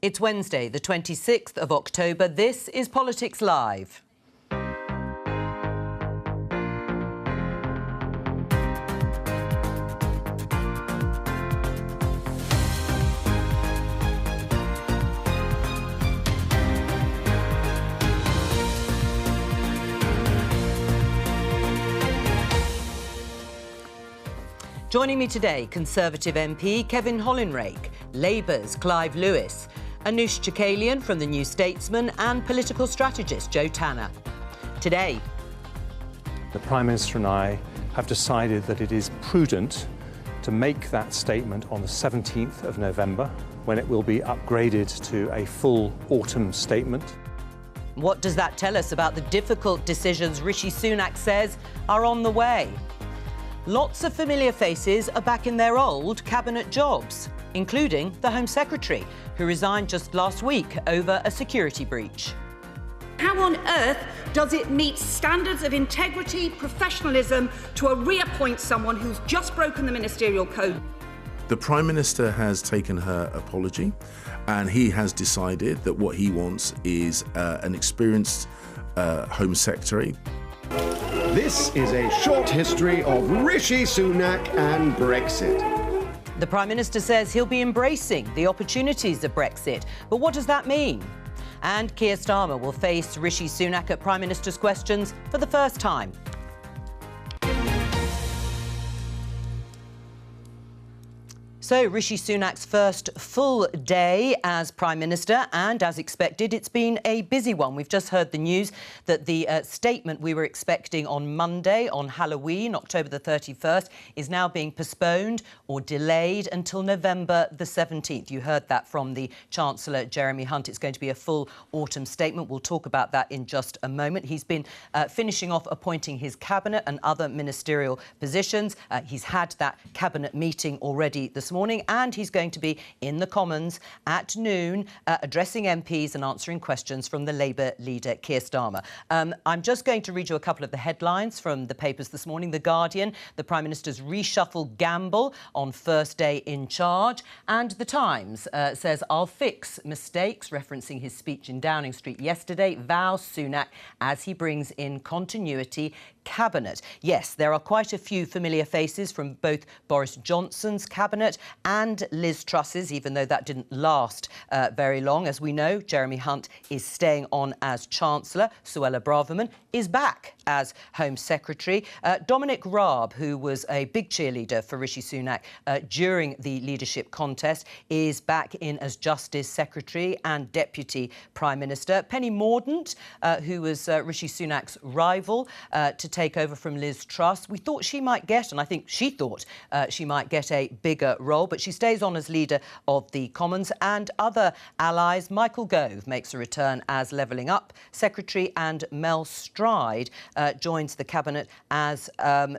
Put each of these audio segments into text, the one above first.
It's Wednesday, the 26th of October. This is Politics Live. Joining me today, Conservative MP Kevin Hollinrake, Labour's Clive Lewis, Anoosh Chakalian from The New Statesman and political strategist Jo Tanner. Today, the Prime Minister and I have decided that it is prudent to make that statement on the 17th of November, when it will be upgraded to a full autumn statement. What does that tell us about the difficult decisions Rishi Sunak says are on the way? Lots of familiar faces are back in their old cabinet jobs, including the Home Secretary, who resigned just last week over a security breach. How on earth does it meet standards of integrity, professionalism to reappoint someone who's just broken the ministerial code? The Prime Minister has taken her apology, and he has decided that what he wants is an experienced Home Secretary. This is a short history of Rishi Sunak and Brexit. The Prime Minister says he'll be embracing the opportunities of Brexit. But what does that mean? And Keir Starmer will face Rishi Sunak at Prime Minister's questions for the first time. So, Rishi Sunak's first full day as Prime Minister, and as expected, it's been a busy one. We've just heard the news that the statement we were expecting on Monday, on Halloween, October the 31st, is now being postponed or delayed until November the 17th. You heard that from the Chancellor, Jeremy Hunt. It's going to be a full autumn statement. We'll talk about that in just a moment. He's been finishing off appointing his cabinet and other ministerial positions. He's had that cabinet meeting already this morning, and he's going to be in the Commons at noon addressing MPs and answering questions from the Labour leader Keir Starmer. I'm just going to read you a couple of the headlines from the papers this morning. The Guardian, the Prime Minister's reshuffle gamble on first day in charge, and The Times says, "I'll fix mistakes," referencing his speech in Downing Street yesterday, vows Sunak as he brings in continuity cabinet. Yes, there are quite a few familiar faces from both Boris Johnson's cabinet and Liz Truss's, even though that didn't last very long. As we know, Jeremy Hunt is staying on as Chancellor. Suella Braverman is back as Home Secretary. Dominic Raab, who was a big cheerleader for Rishi Sunak during the leadership contest, is back in as Justice Secretary and Deputy Prime Minister. Penny Mordaunt, who was Rishi Sunak's rival, to take over from Liz Truss. We thought she might get, and I think she thought she might get, a bigger role, but she stays on as leader of the Commons. And other allies, Michael Gove makes a return as Levelling Up Secretary, and Mel Stride joins the Cabinet as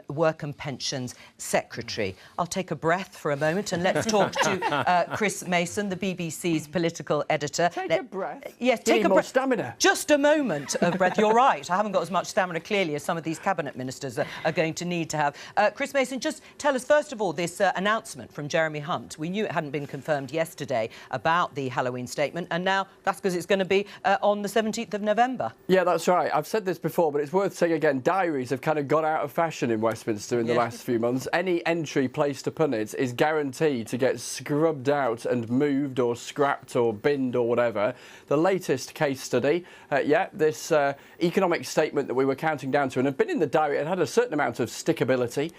Work and Pensions Secretary. I'll take a breath for a moment and let's talk to Chris Mason, the BBC's political editor. Take a breath? Yes, take a breath. Stamina. Just a moment of breath. You're right. I haven't got as much stamina, clearly, as some of these cabinet ministers are going to need to have. Chris Mason, just tell us, first of all, this announcement from Jeremy Hunt. We knew it hadn't been confirmed yesterday about the Halloween statement, and now that's because it's going to be on the 17th of November. Yeah, that's right. I've said this before, but it's worth saying again, diaries have kind of gone out of fashion in Westminster in the last few months. Any entry placed upon it is guaranteed to get scrubbed out and moved or scrapped or binned or whatever. The latest case study, this economic statement that we were counting down to and had been in the diary, it had a certain amount of stickability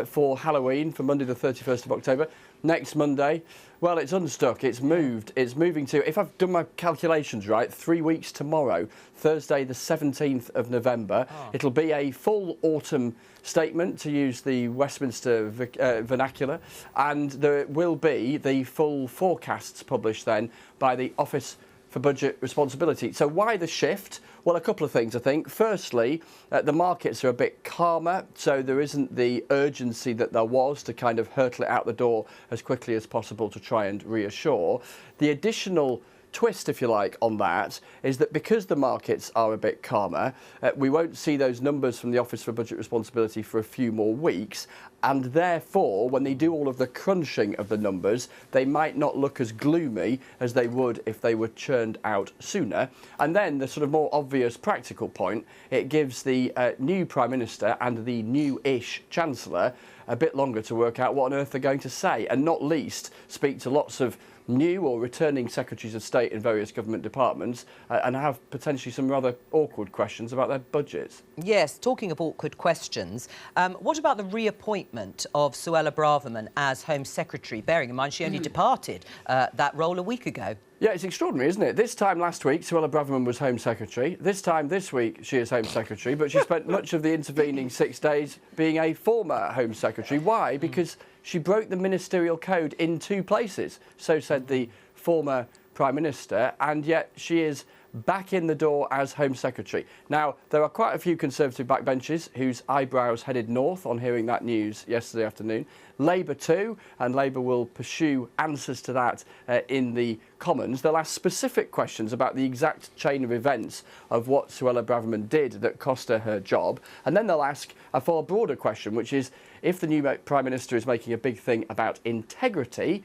for Halloween, for Monday the 31st of October. Next Monday, well, it's unstuck, it's moved. It's moving to, if I've done my calculations right, 3 weeks tomorrow, Thursday the 17th of November. It'll be a full autumn statement, to use the Westminster vernacular, and there will be the full forecasts published then by the Office for Budget Responsibility. So why the shift? Well, a couple of things, I think. Firstly, the markets are a bit calmer, so there isn't the urgency that there was to kind of hurtle it out the door as quickly as possible to try and reassure. The additional twist, if you like, on that is that because the markets are a bit calmer, we won't see those numbers from the Office for Budget Responsibility for a few more weeks, and therefore, when they do all of the crunching of the numbers, they might not look as gloomy as they would if they were churned out sooner. And then the sort of more obvious practical point, it gives the new Prime Minister and the new-ish Chancellor a bit longer to work out what on earth they're going to say, and not least speak to lots of new or returning Secretaries of State in various government departments and have potentially some rather awkward questions about their budgets. Yes, talking of awkward questions, what about the reappointment of Suella Braverman as Home Secretary, bearing in mind she only departed that role a week ago? Yeah, it's extraordinary, isn't it? This time last week, Suella Braverman was Home Secretary. This time this week, she is Home Secretary, but she spent much of the intervening 6 days being a former Home Secretary. Why? Because she broke the ministerial code in 2 places, so said the former Prime Minister, and yet she is back in the door as Home Secretary. Now, there are quite a few Conservative backbenchers whose eyebrows headed north on hearing that news yesterday afternoon. Labour too, and Labour will pursue answers to that in the Commons. They'll ask specific questions about the exact chain of events of what Suella Braverman did that cost her her job. And then they'll ask a far broader question, which is, if the new Prime Minister is making a big thing about integrity,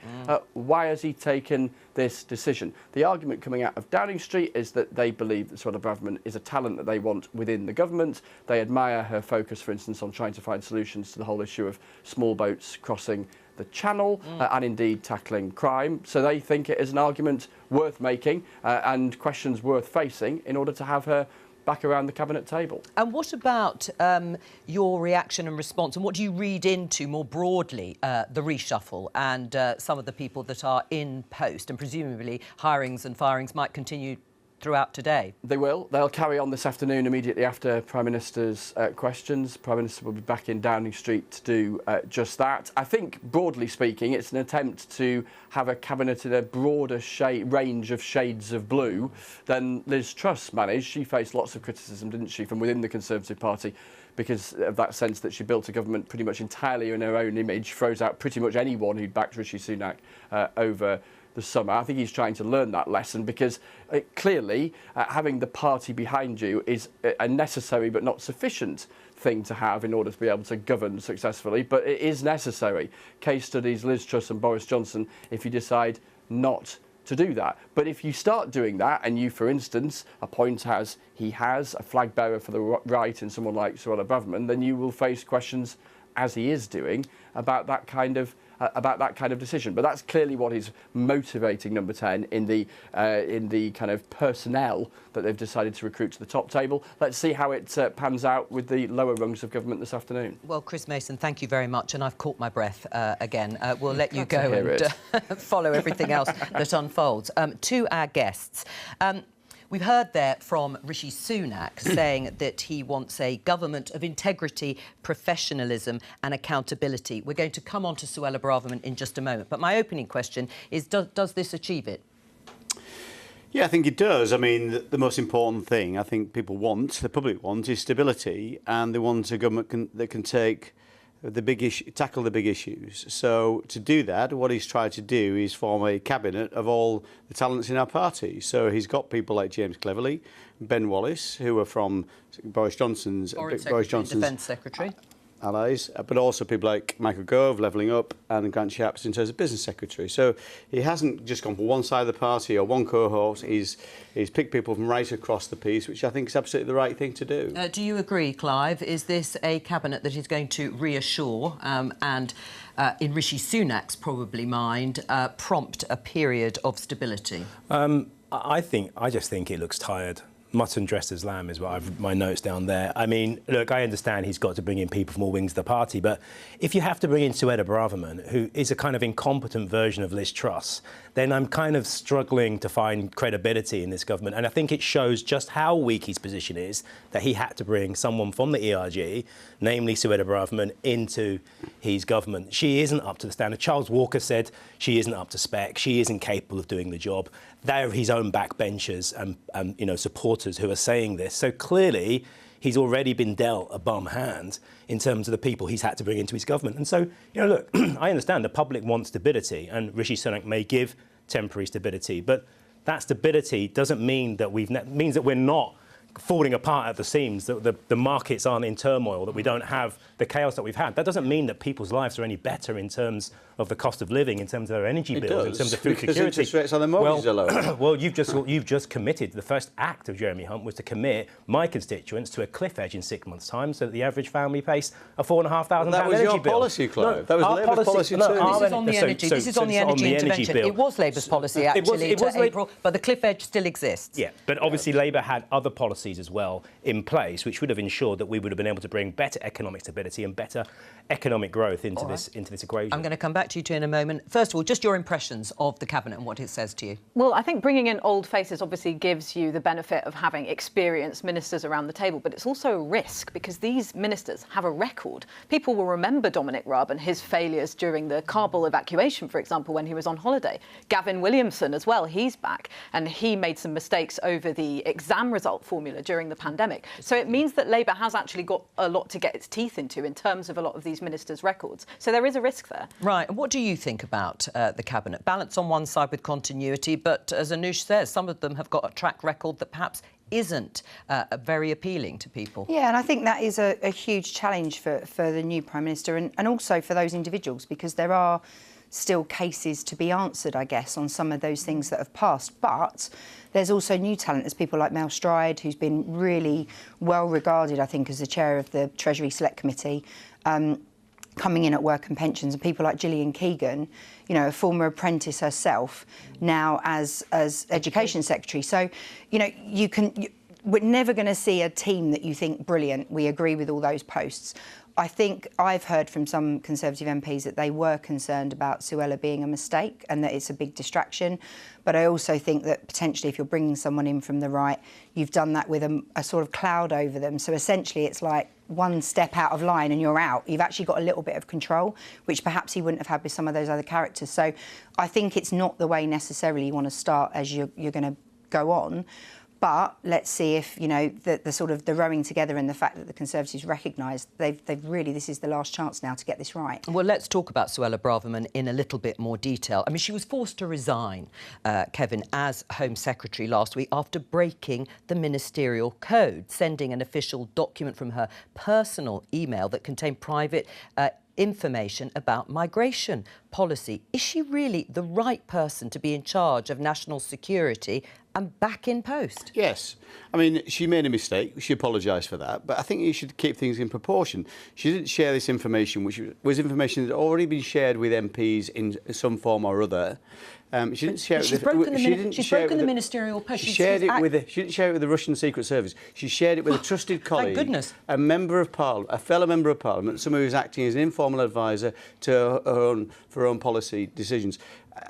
why has he taken this decision? The argument coming out of Downing Street is that they believe that Suella Braverman is a talent that they want within the government. They admire her focus, for instance, on trying to find solutions to the whole issue of small boats crossing the Channel and indeed tackling crime. So they think it is an argument worth making and questions worth facing in order to have her back around the cabinet table. And what about your reaction and response, and what do you read into more broadly the reshuffle and some of the people that are in post, and presumably hirings and firings might continue throughout today? They will. They'll carry on this afternoon immediately after Prime Minister's questions. Prime Minister will be back in Downing Street to do just that. I think, broadly speaking, it's an attempt to have a cabinet in a broader range of shades of blue than Liz Truss managed. She faced lots of criticism, didn't she, from within the Conservative Party, because of that sense that she built a government pretty much entirely in her own image, froze out pretty much anyone who'd backed Rishi Sunak over the summer. I think he's trying to learn that lesson, because clearly having the party behind you is a necessary but not sufficient thing to have in order to be able to govern successfully, but it is necessary. Case studies, Liz Truss and Boris Johnson, if you decide not to do that. But if you start doing that and you, for instance, appoint as he has a flag bearer for the right in someone like Suella Braverman, then you will face questions, as he is doing, about that kind of decision. But that's clearly what is motivating Number 10 in the kind of personnel that they've decided to recruit to the top table. Let's see how it pans out with the lower rungs of government this afternoon. Well, Chris Mason, thank you very much, and I've caught my breath again. We'll let you go and follow everything else that unfolds. To our guests. We've heard there from Rishi Sunak saying that he wants a government of integrity, professionalism and accountability. We're going to come on to Suella Braverman in just a moment. But my opening question is, does this achieve it? Yeah, I think it does. I mean, the most important thing I think people want, the public want, is stability, and they want a government that can take tackle the big issues. So to do that, what he's tried to do is form a cabinet of all the talents in our party. So he's got people like James Cleverly, Ben Wallace, who are from Boris Johnson's Defence Secretary. Allies, but also people like Michael Gove, Levelling Up, and Grant Shapps in terms of Business Secretary. So he hasn't just gone for one side of the party or one cohort. He's picked people from right across the piece, which I think is absolutely the right thing to do. Do you agree, Clive? Is this a cabinet that is going to reassure and, in Rishi Sunak's probably mind, prompt a period of stability? I just think it looks tired. Mutton dressed as lamb is what my notes down there. I mean, look, I understand he's got to bring in people from all wings of the party, but if you have to bring in Suella Braverman, who is a kind of incompetent version of Liz Truss, then I'm kind of struggling to find credibility in this government. And I think it shows just how weak his position is that he had to bring someone from the ERG, namely Suella Braverman, into his government. She isn't up to the standard. Charles Walker said she isn't up to spec. She isn't capable of doing the job. They're his own backbenchers and supporters who are saying this. So clearly, he's already been dealt a bum hand in terms of the people he's had to bring into his government. And so, look, I understand the public wants stability, and Rishi Sunak may give temporary stability, but that stability doesn't mean that means that we're not falling apart at the seams, that the markets aren't in turmoil, that we don't have the chaos that we've had. That doesn't mean that people's lives are any better in terms of the cost of living, in terms of their energy bills, in terms of food security. Interest rates on the mortgages are lower. Well, you've just committed. The first act of Jeremy Hunt was to commit my constituents to a cliff edge in 6 months' time, so that the average family pays a £4,500 energy bill. That was your policy, Clive. No, that was Labour's policy too. This is on the energy. This is on the energy intervention. It was Labour's policy actually until April, but the cliff edge still exists. Yeah, but obviously Labour had other policies as well in place, which would have ensured that we would have been able to bring better economic stability and better economic growth into this equation. I'm going to come back to you two in a moment. First of all, just your impressions of the Cabinet and what it says to you. Well, I think bringing in old faces obviously gives you the benefit of having experienced ministers around the table, but it's also a risk because these ministers have a record. People will remember Dominic Raab and his failures during the Kabul evacuation, for example, when he was on holiday. Gavin Williamson as well, he's back, and he made some mistakes over the exam result formula during the pandemic. So it means that Labour has actually got a lot to get its teeth into in terms of a lot of these ministers' records. So there is a risk there. Right. And what do you think about the Cabinet? Balance on one side with continuity, but as Anoush says, some of them have got a track record that perhaps isn't very appealing to people. Yeah, and I think that is a huge challenge for the new Prime Minister and also for those individuals, because there are still cases to be answered, I guess, on some of those things that have passed. But there's also new talent. There's people like Mel Stride, who's been really well regarded, I think, as the chair of the Treasury Select Committee, coming in at Work and Pensions, and people like Gillian Keegan, you know, a former apprentice herself, now as Education Secretary. So, you know, we're never going to see a team that you think, brilliant, we agree with all those posts. I think I've heard from some Conservative MPs that they were concerned about Suella being a mistake and that it's a big distraction. But I also think that potentially if you're bringing someone in from the right, you've done that with a sort of cloud over them. So essentially it's like one step out of line and you're out. You've actually got a little bit of control, which perhaps he wouldn't have had with some of those other characters. So I think it's not the way necessarily you want to start as you're going to go on. But let's see if, you know, the sort of the rowing together and the fact that the Conservatives recognise they've really, this is the last chance now to get this right. Well, let's talk about Suella Braverman in a little bit more detail. I mean, she was forced to resign, Kevin, as Home Secretary last week after breaking the ministerial code, sending an official document from her personal email that contained private information about migration policy. Is she really the right person to be in charge of national security and back in post? Yes. I mean, she made a mistake. She apologised for that. But I think you should keep things in proportion. She didn't share this information, which was information that had already been shared with MPs in some form or other. She didn't share it with She's broken the ministerial post. She didn't share it with the Russian Secret Service. She shared it with a trusted colleague, thank goodness, a member of Parliament, a fellow member of Parliament, someone who's acting as an informal advisor to her own policy decisions.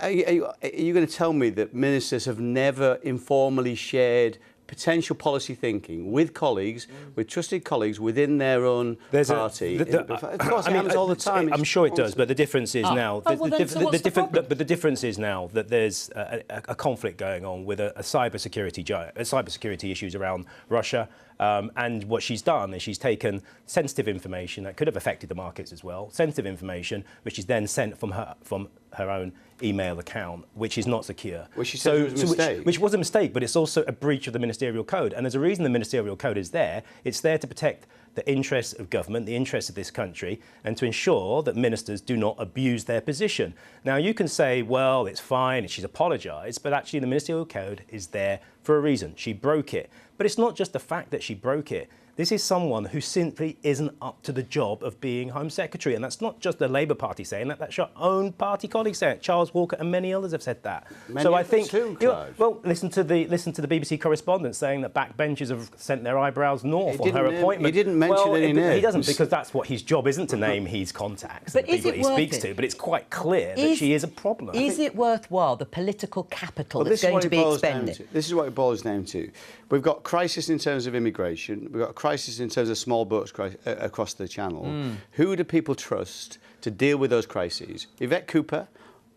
Are you going to tell me that ministers have never informally shared potential policy thinking with colleagues, with trusted colleagues within their own party? Of course, it happens all the time. I'm sure it does, but the difference is now. The difference is now that there's a conflict going on with a cybersecurity issues around Russia. And what she's done is she's taken sensitive information that could have affected the markets as well, sensitive information which is then sent from her own email account, which is not secure. Well, she said it was a mistake. Which was a mistake, but it's also a breach of the ministerial code. And there's a reason the ministerial code is there. It's there to protect the interests of government, the interests of this country, and to ensure that ministers do not abuse their position. Now, you can say, well, it's fine, she's apologised, but actually the ministerial code is there for a reason. She broke it. But it's not just the fact that she broke it. This is someone who simply isn't up to the job of being Home Secretary. And that's not just the Labour Party saying that, that's your own party colleagues saying it. Charles Walker and many others have said that. So I think, well, listen to the BBC correspondent saying that backbenchers have sent their eyebrows north on her appointment. He didn't mention any names. He doesn't, because that's what his job isn't, to name his contacts and the people that he speaks to. But it's quite clear that she is a problem. Is it worthwhile, the political capital that's going to be expended? This is what it boils down to. We've got crisis in terms of immigration. We've got a crisis in terms of small boats across the Channel. Who do people trust to deal with those crises? Yvette Cooper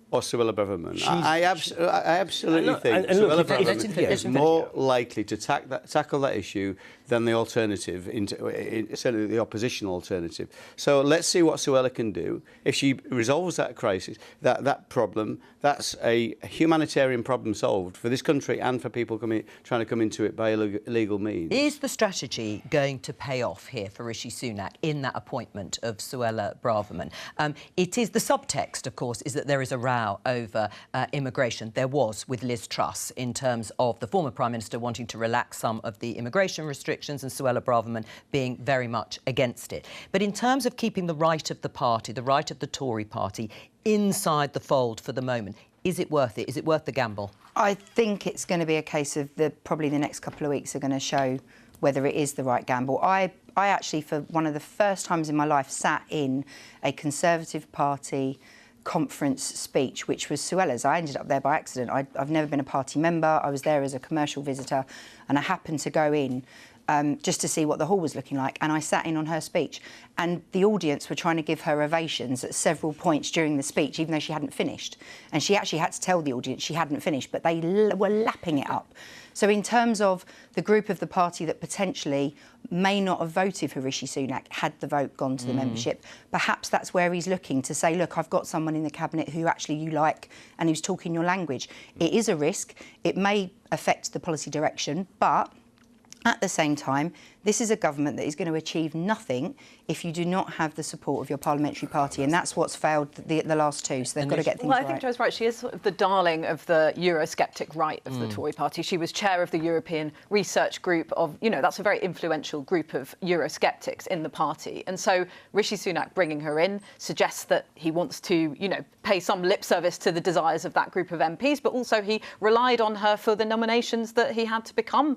or Suella Braverman. I absolutely think and look, Suella if Braverman is more likely to tackle that issue than the alternative, certainly the opposition alternative. So let's see what Suella can do. If she resolves that crisis, that problem, that's a humanitarian problem solved for this country and for people trying to come into it by illegal means. Is the strategy going to pay off here for Rishi Sunak in that appointment of Suella Braverman? It is the subtext, of course, is that there is a row over immigration. There was with Liz Truss in terms of the former Prime Minister wanting to relax some of the immigration restrictions and Suella Braverman being very much against it. But in terms of keeping the right of the party, the right of the Tory party, inside the fold for the moment, is it worth it? Is it worth the gamble? I think it's going to be a case of probably the next couple of weeks are going to show whether it is the right gamble. I actually, for one of the first times in my life, sat in a Conservative Party conference speech, which was Suella's. I ended up there by accident. I've never been a party member. I was there as a commercial visitor, and I happened to go in just to see what the hall was looking like, and I sat in on her speech, and the audience were trying to give her ovations at several points during the speech, even though she hadn't finished. And she actually had to tell the audience she hadn't finished, but they were lapping it up. So in terms of the group of the party that potentially may not have voted for Rishi Sunak had the vote gone to the membership, perhaps that's where he's looking to say, look, I've got someone in the cabinet who actually you like and who's talking your language. It is a risk. It may affect the policy direction, but at the same time, this is a government that is going to achieve nothing if you do not have the support of your parliamentary party, and that's what's failed the last two, so they've got to get things right. Well, I think Jo's right. She is sort of the darling of the Eurosceptic right of the Tory party. She was chair of the European Research Group of, that's a very influential group of Eurosceptics in the party. And so Rishi Sunak bringing her in suggests that he wants to, pay some lip service to the desires of that group of MPs, but also he relied on her for the nominations that he had to become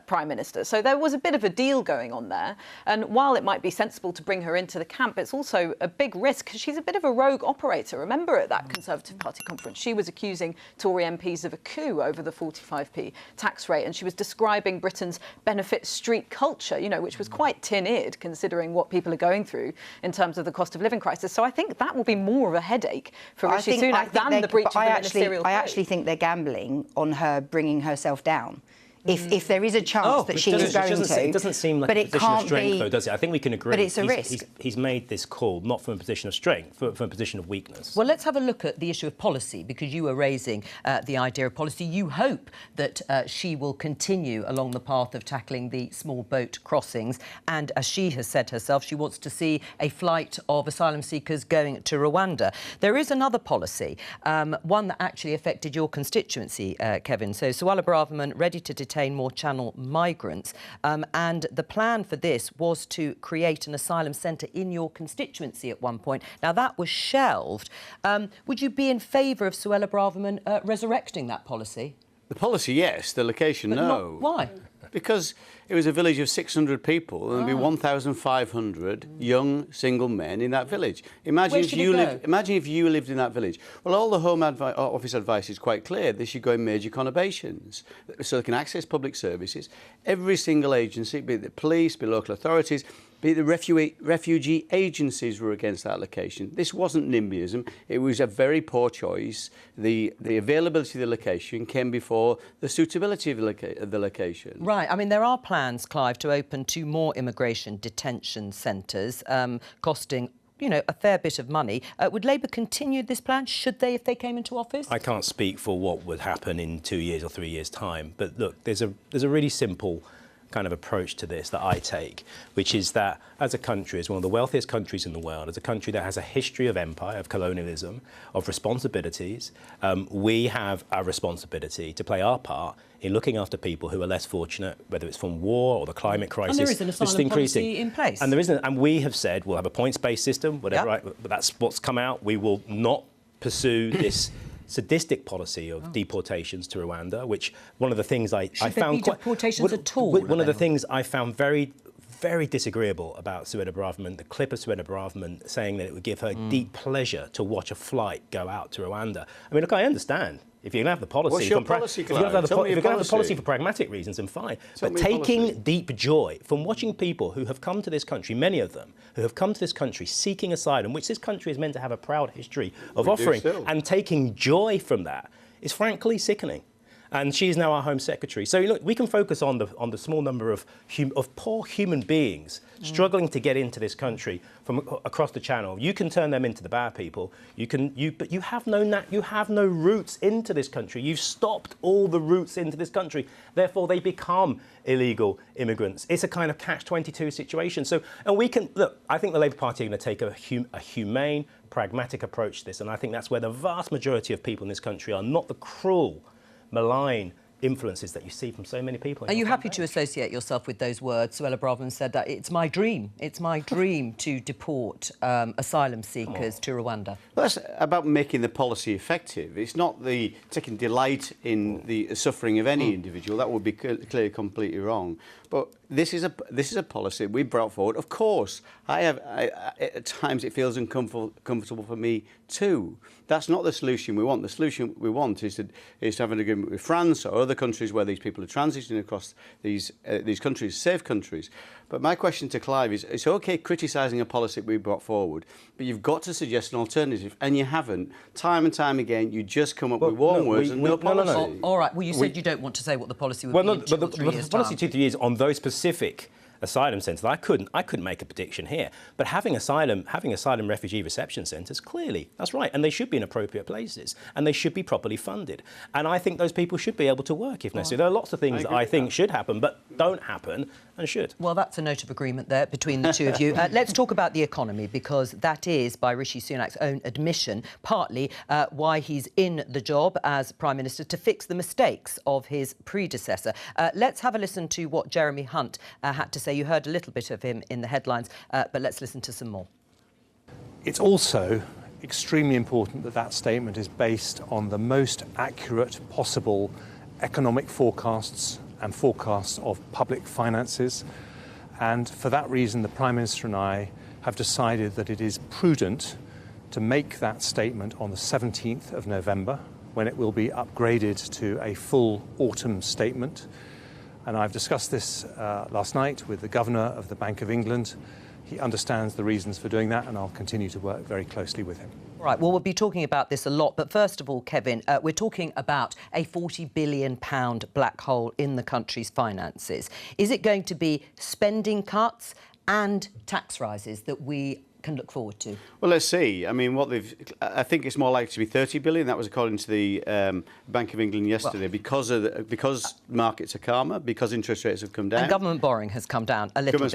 Prime Minister. So there was a bit of a deal going on there. And while it might be sensible to bring her into the camp, it's also a big risk because she's a bit of a rogue operator. Remember at that Conservative Party conference, she was accusing Tory MPs of a coup over the 45p tax rate, and she was describing Britain's benefit street culture, which was quite tin-eared considering what people are going through in terms of the cost of living crisis. So I think that will be more of a headache for Rishi Sunak than the breach of the ministerial code. I actually think they're gambling on her bringing herself down. If there is a chance that she is going to... It doesn't seem like a position of strength, though, does it? I think we can agree. But it's a risk. He's made this call not from a position of strength, but from a position of weakness. Well, let's have a look at the issue of policy, because you were raising the idea of policy. You hope that she will continue along the path of tackling the small boat crossings, and as she has said herself, she wants to see a flight of asylum seekers going to Rwanda. There is another policy, one that actually affected your constituency, Kevin. So Suella Braverman ready to detain more Channel migrants, and the plan for this was to create an asylum centre in your constituency at one point. Now that was shelved. Would you be in favour of Suella Braverman resurrecting that policy? The policy, yes. The location, no. Why? Because it was a village of 600 people, and there'd be 1,500 young single men in that village. Imagine if you lived in that village. Well, all the Home Office advice is quite clear. They should go in major conurbations so they can access public services. Every single agency, be it the police, be it local authorities, be it the refugee agencies, were against that location. This wasn't NIMBYism. It was a very poor choice. The availability of the location came before the suitability of the location. Right. I mean, there are plans, Clive, to open 2 more immigration detention centres, costing a fair bit of money. Would Labour continue this plan, should they, if they came into office? I can't speak for what would happen in 2 years or 3 years' time, but look, there's a really simple kind of approach to this that I take, which is that as a country, as one of the wealthiest countries in the world, as a country that has a history of empire, of colonialism, of responsibilities, we have a responsibility to play our part in looking after people who are less fortunate, whether it's from war or the climate crisis. And there is an asylum policy in place. And there isn't, and we have said we'll have a points-based system, whatever. Right, but that's what's come out. We will not pursue this sadistic policy of deportations to Rwanda, which one of the things I found quite... deportations at all? One of the things I found very, very disagreeable about Suella Braverman, the clip of Suella Braverman saying that it would give her deep pleasure to watch a flight go out to Rwanda. I mean, look, I understand If you're going to have the policy, What's your policy, if you're going to have the Tell me your policy policy. for pragmatic reasons, then fine. Tell But me your taking policy. deep joy from watching people who have come to this country, many of them, who have come to this country seeking asylum, which this country is meant to have a proud history of offering, and taking joy from that is frankly sickening. And she's now our Home Secretary. So look, we can focus on the small number of poor human beings struggling to get into this country from across the Channel. You can turn them into the bad people. But you have no routes into this country. You've stopped all the routes into this country. Therefore, they become illegal immigrants. It's a kind of catch-22 situation. So, and we can look. I think the Labour Party are going to take a humane, pragmatic approach to this, and I think that's where the vast majority of people in this country are, not the cruel, malign influences that you see from so many people. Are you happy to associate yourself with those words? Suella Braverman said that it's my dream to deport asylum seekers to Rwanda. Well, that's about making the policy effective. It's not the taking delight in the suffering of any individual. That would be clearly completely wrong. But this is a policy we brought forward. Of course, at times it feels uncomfortable for me too. That's not the solution we want. The solution we want is to have an agreement with France or other countries where these people are transitioning across these countries, safe countries. But my question to Clive is, it's OK criticising a policy we brought forward, but you've got to suggest an alternative, and you haven't. Time and time again, you just come up with warm words and no policy. No. All right, well, you said you don't want to say what the policy would be in 2 or 3 years' the policy time. 2 to 3 years on those specific asylum centres, I couldn't make a prediction here. But having asylum refugee reception centres, clearly, that's right, and they should be in appropriate places, and they should be properly funded. And I think those people should be able to work if necessary. There are lots of things that I think should happen, but don't happen, and should. Well, that's a note of agreement there between the two of you. Let's talk about the economy, because that is, by Rishi Sunak's own admission, partly why he's in the job as Prime Minister, to fix the mistakes of his predecessor. Let's have a listen to what Jeremy Hunt had to say. You heard a little bit of him in the headlines, but let's listen to some more. It's also extremely important that that statement is based on the most accurate possible economic forecasts and forecasts of public finances. And for that reason, the Prime Minister and I have decided that it is prudent to make that statement on the 17th of November, when it will be upgraded to a full autumn statement. And I've discussed this last night with the Governor of the Bank of England. He understands the reasons for doing that, and I'll continue to work very closely with him. Right, well, we'll be talking about this a lot. But first of all, Kevin, we're talking about a £40 billion black hole in the country's finances. Is it going to be spending cuts and tax rises that we can look forward to? Well, let's see. I mean, I think it's more likely to be 30 billion. That was according to the Bank of England yesterday, because markets are calmer, because interest rates have come down. And government borrowing has come down a little bit.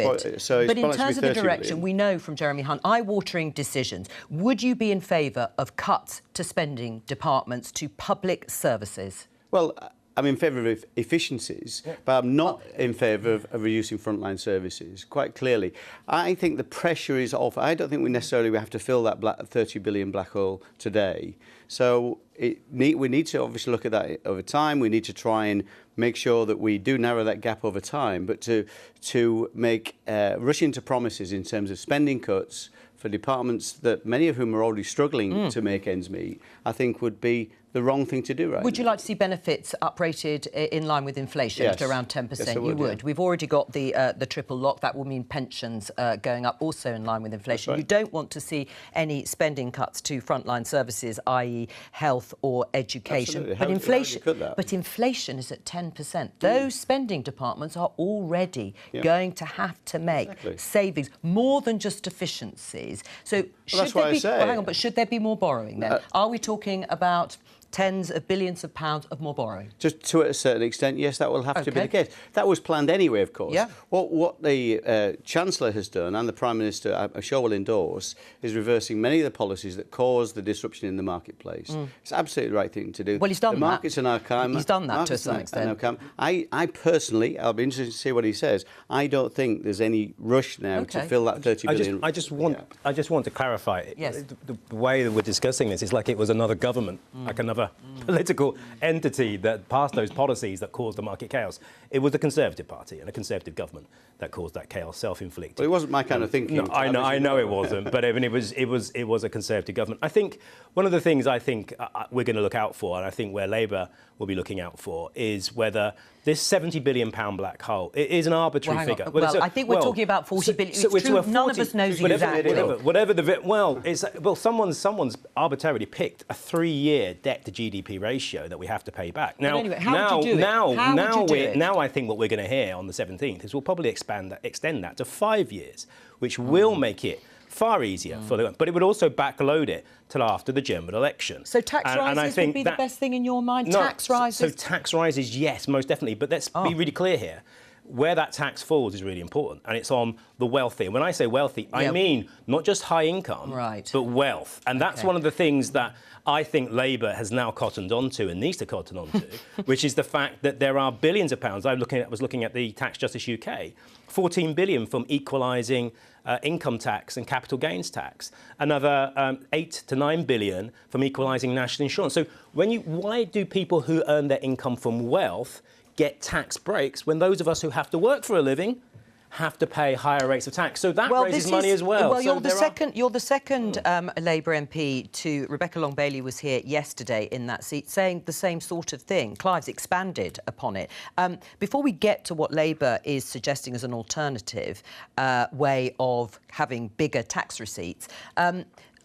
But in terms of the direction, we know from Jeremy Hunt, eye-watering decisions. Would you be in favour of cuts to spending departments, to public services? Well, I'm in favour of efficiencies, but I'm not in favour of reducing frontline services, quite clearly. I think the pressure is off. I don't think we necessarily have to fill that 30 billion black hole today. So we need to obviously look at that over time. We need to try and make sure that we do narrow that gap over time. But to make rush into promises in terms of spending cuts for departments that many of whom are already struggling to make ends meet, I think would be the wrong thing to do right Would you like to see benefits uprated in line with inflation at around 10%? Yes, You would. Yeah. We've already got the triple lock. That will mean pensions going up also in line with inflation. Right. You don't want to see any spending cuts to frontline services, i.e. health or education. Absolutely. But inflation is at 10%. Those spending departments are already going to have to make savings, more than just efficiencies. So should there be, hang on, but should there be more borrowing then? Are we talking about tens of billions of pounds of more borrowing? Just to a certain extent, yes, that will have to be the case. That was planned anyway, of course. Yeah. What the Chancellor has done, and the Prime Minister, I'm sure, will endorse, is reversing many of the policies that caused the disruption in the marketplace. It's absolutely the right thing to do. Well, he's done that. The markets are now calm. He's done that to some extent. I personally, I'll be interested to see what he says. I don't think there's any rush now to fill that 30 billion. I just want to clarify. Yes. The way that we're discussing this is like it was another government, like another other political entity that passed those policies that caused the market chaos. It was the Conservative Party and a Conservative government that caused that chaos, self-inflicted. Well, it wasn't my kind of thinking. No, I know it wasn't, but I mean, it was a Conservative government. I think one of the things I think we're going to look out for, and I think where Labour will be looking out for, is whether this £70 billion black hole, it is an arbitrary figure. Well, I think we're talking about 40 billion. It's true, none of us knows exactly. Someone's arbitrarily picked a 3-year debt to GDP ratio that we have to pay back. Now, anyway, how would you do it? Now I think what we're going to hear on the 17th is we'll probably extend that to 5 years, which will make it far easier for the, but it would also backload it till after the general election. So tax rises would be the best thing in your mind? No, tax rises? So tax rises, yes, most definitely. But let's be really clear here. Where that tax falls is really important, and it's on the wealthy. And when I say wealthy, I mean not just high income, but wealth. And that's one of the things that I think Labour has now cottoned onto and needs to cotton onto, which is the fact that there are billions of pounds. I was looking at the Tax Justice UK, 14 billion from equalising income tax and capital gains tax, another 8 to 9 billion from equalising national insurance. So why do people who earn their income from wealth get tax breaks when those of us who have to work for a living have to pay higher rates of tax? So that raises money as well. Well, you're the second Labour MP to... Rebecca Long-Bailey was here yesterday in that seat saying the same sort of thing. Clive's expanded upon it. Before we get to what Labour is suggesting as an alternative way of having bigger tax receipts,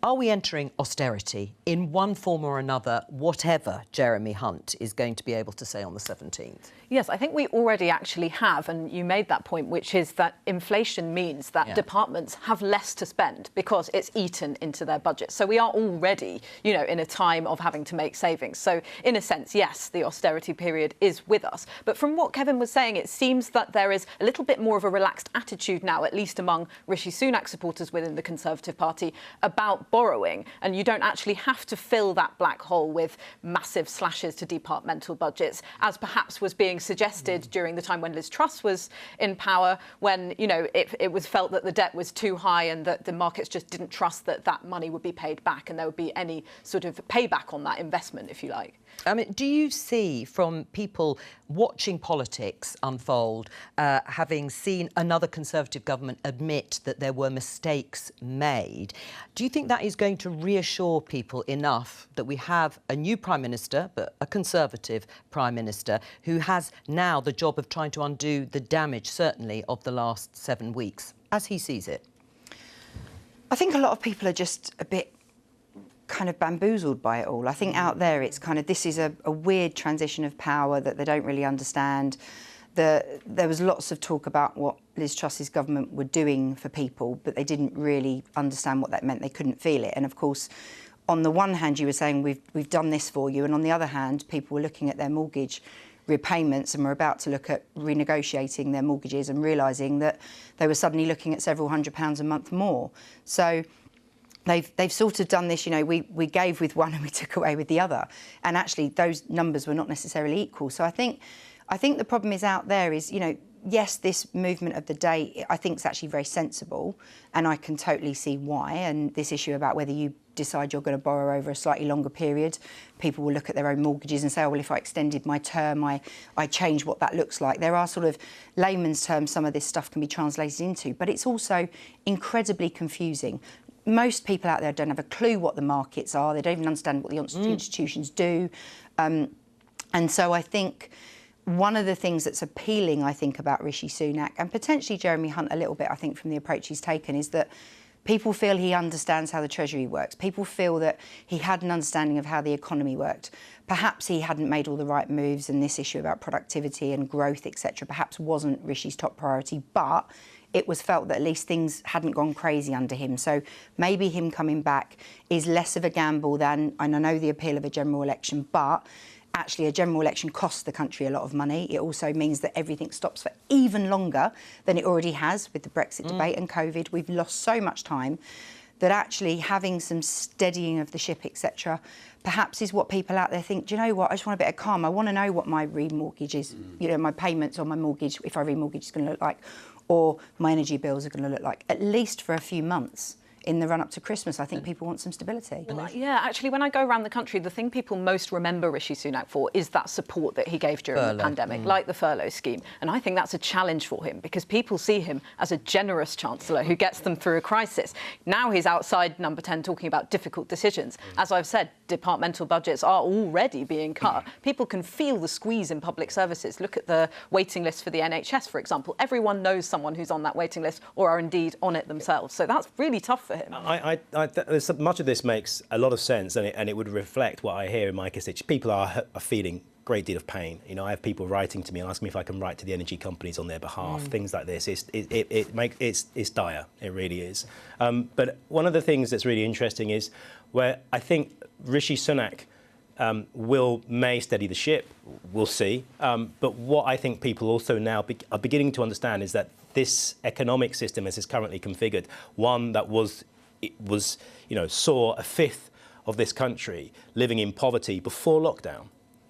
are we entering austerity in one form or another, whatever Jeremy Hunt is going to be able to say on the 17th? Yes, I think we already actually have, and you made that point, which is that inflation means that departments have less to spend because it's eaten into their budget. So we are already, in a time of having to make savings. So in a sense, yes, the austerity period is with us. But from what Kevin was saying, it seems that there is a little bit more of a relaxed attitude now, at least among Rishi Sunak supporters within the Conservative Party, about borrowing. And you don't actually have to fill that black hole with massive slashes to departmental budgets, as perhaps was being suggested during the time when Liz Truss was in power, when, it was felt that the debt was too high and that the markets just didn't trust that that money would be paid back and there would be any sort of payback on that investment, if you like. I mean, do you see from people watching politics unfold, having seen another Conservative government admit that there were mistakes made, do you think that is going to reassure people enough that we have a new Prime Minister, but a Conservative Prime Minister, who has now the job of trying to undo the damage, certainly, of the last 7 weeks, as he sees it? I think a lot of people are just a bit kind of bamboozled by it all. I think out there it's kind of, this is a weird transition of power that they don't really understand. There was lots of talk about what Liz Truss's government were doing for people, but they didn't really understand what that meant. They couldn't feel it. And of course, on the one hand, you were saying we've done this for you, and on the other hand, people were looking at their mortgage repayments and were about to look at renegotiating their mortgages and realising that they were suddenly looking at several £100s a month more. So they've sort of done this, we gave with one and we took away with the other. And actually, those numbers were not necessarily equal. So I think the problem is out there is, yes, this movement of the day, I think, is actually very sensible, and I can totally see why. And this issue about whether you decide you're going to borrow over a slightly longer period, people will look at their own mortgages and say, oh, well, if I extended my term, I change what that looks like. There are sort of layman's terms some of this stuff can be translated into, but it's also incredibly confusing. Most people out there don't have a clue what the markets are. They don't even understand what the institutions do. And so I think one of the things that's appealing, I think, about Rishi Sunak, and potentially Jeremy Hunt a little bit, I think, from the approach he's taken, is that people feel he understands how the Treasury works. People feel that he had an understanding of how the economy worked. Perhaps he hadn't made all the right moves, and this issue about productivity and growth, etc., perhaps wasn't Rishi's top priority, but it was felt that at least things hadn't gone crazy under him. So maybe him coming back is less of a gamble than, and I know the appeal of a general election, but actually a general election costs the country a lot of money. It also means that everything stops for even longer than it already has with the Brexit debate and COVID. We've lost so much time that actually having some steadying of the ship, etc., perhaps is what people out there think, do you know what, I just want a bit of calm. I want to know what my remortgage is, my payments on my mortgage, if I remortgage, is going to look like, or my energy bills are going to look like, at least for a few months. in the run-up to Christmas. I think people want some stability. Well, yeah, actually, when I go around the country, the thing people most remember Rishi Sunak for is that support that he gave during the pandemic, like the furlough scheme. And I think that's a challenge for him because people see him as a generous chancellor who gets them through a crisis. Now he's outside number 10 talking about difficult decisions. As I've said, departmental budgets are already being cut. People can feel the squeeze in public services. Look at the waiting list for the NHS, for example. Everyone knows someone who's on that waiting list or are indeed on it themselves. So that's really tough for him. Much of this makes a lot of sense, and it would reflect what I hear in my constituency. People are feeling a great deal of pain. You know, I have people writing to me asking me if I can write to the energy companies on their behalf. Things like this. It's dire. It really is. But one of the things that's really interesting is where I think Rishi Sunak may steady the ship. We'll see. But what I think people also now are beginning to understand is that this economic system, as is currently configured, one that saw a fifth of this country living in poverty before lockdown.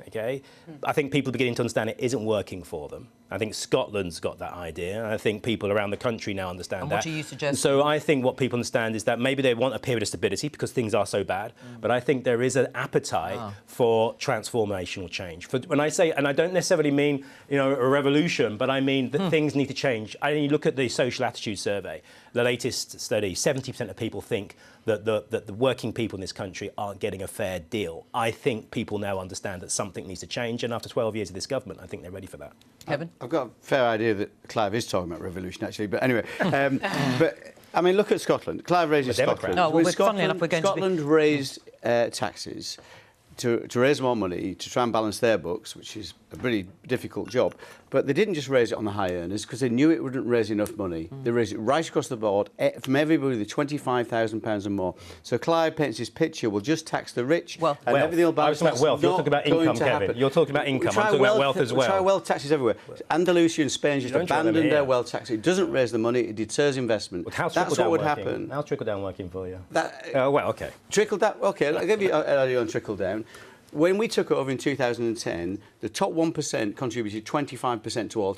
Okay, I think people are beginning to understand it isn't working for them. I think Scotland's got that idea. I think people around the country now understand that. What do you suggest? So I think what people understand is that maybe they want a period of stability because things are so bad. But I think there is an appetite for transformational change. When I say, and I don't necessarily mean a revolution, but I mean that things need to change. You look at the social attitude survey, the latest study, 70% of people think that the working people in this country aren't getting a fair deal. I think people now understand that something needs to change, and after 12 years of this government, I think they're ready for that. Kevin? I've got a fair idea that Clive is talking about revolution, actually. But anyway, but I mean, look at Scotland. Clive raises Scotland. No, well, funnily enough, we're going Scotland raised taxes to raise more money to try and balance their books, which is a really difficult job. But they didn't just raise it on the high earners because they knew it wouldn't raise enough money. They raised it right across the board from everybody with £25,000 and more. So Clive paints his picture, we'll just tax the rich and everything will balance. I was talking about wealth. You're talking about income, Kevin. You're talking about income. I'm talking about wealth as well. We try wealth taxes everywhere. Andalusia and Spain just abandoned their wealth tax. It doesn't raise the money, it deters investment. Well, that's what would happen. How's trickle-down working for you? OK. Trickle-down, OK, I'll give you an idea on trickle-down. When we took it over in 2010, the top 1% contributed 25% to all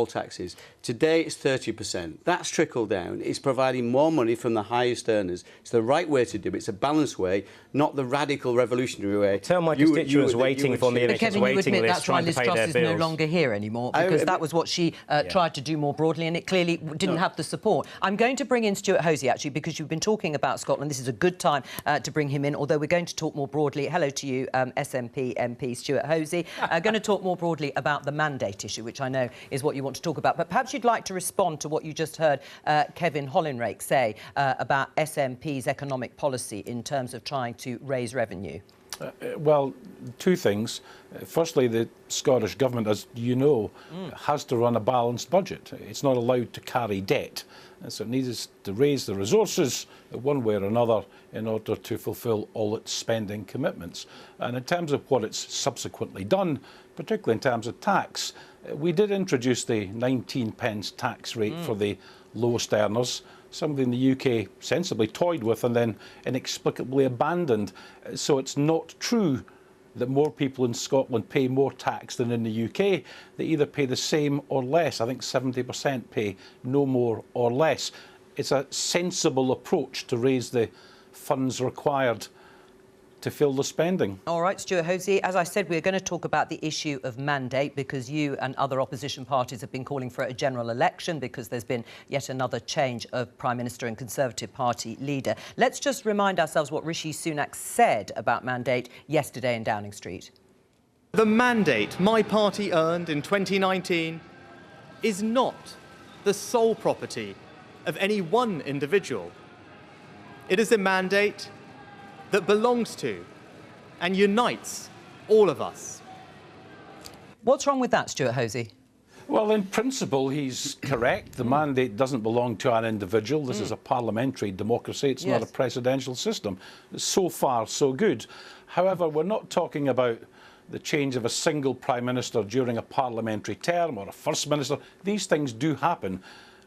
taxes. Today, it's 30%. That's trickle down. It's providing more money from the highest earners. It's the right way to do it. It's a balanced way, not the radical revolutionary way. Tell my constituents waiting for the NHS waiting list trying to pay their bills. Kevin, you admit that's why Liz Truss is no longer here anymore, because that was what she tried to do more broadly, and it clearly didn't have the support. I'm going to bring in Stuart Hosey, actually, because you've been talking about Scotland. This is a good time to bring him in, although we're going to talk more broadly. Hello to you, SNP MP Stuart Hosey. Going to talk more broadly about the mandate issue, which I know is what you want to talk about. But perhaps you'd like to respond to what you just heard Kevin Hollinrake say about SNP's economic policy in terms of trying to raise revenue. Well, two things. Firstly, the Scottish Government, as you know, has to run a balanced budget. It's not allowed to carry debt. And so it needs to raise the resources one way or another in order to fulfil all its spending commitments. And in terms of what it's subsequently done, particularly in terms of tax, we did introduce the 19p tax rate for the lowest earners, something the UK sensibly toyed with and then inexplicably abandoned. So it's not true that more people in Scotland pay more tax than in the UK. They either pay the same or less. I think 70% pay no more or less. It's a sensible approach to raise the funds required to fill the spending. All right, Stuart Hosey, as I said, we're going to talk about the issue of mandate because you and other opposition parties have been calling for a general election because there's been yet another change of Prime Minister and Conservative Party leader. Let's just remind ourselves what Rishi Sunak said about mandate yesterday in Downing Street. The mandate my party earned in 2019 is not the sole property of any one individual. It is a mandate that belongs to and unites all of us. What's wrong with that, Stuart Hosey? Well, in principle, he's correct. The mandate doesn't belong to an individual. This is a parliamentary democracy. It's not a presidential system. So far, so good. However, we're not talking about the change of a single Prime Minister during a parliamentary term or a First Minister. These things do happen.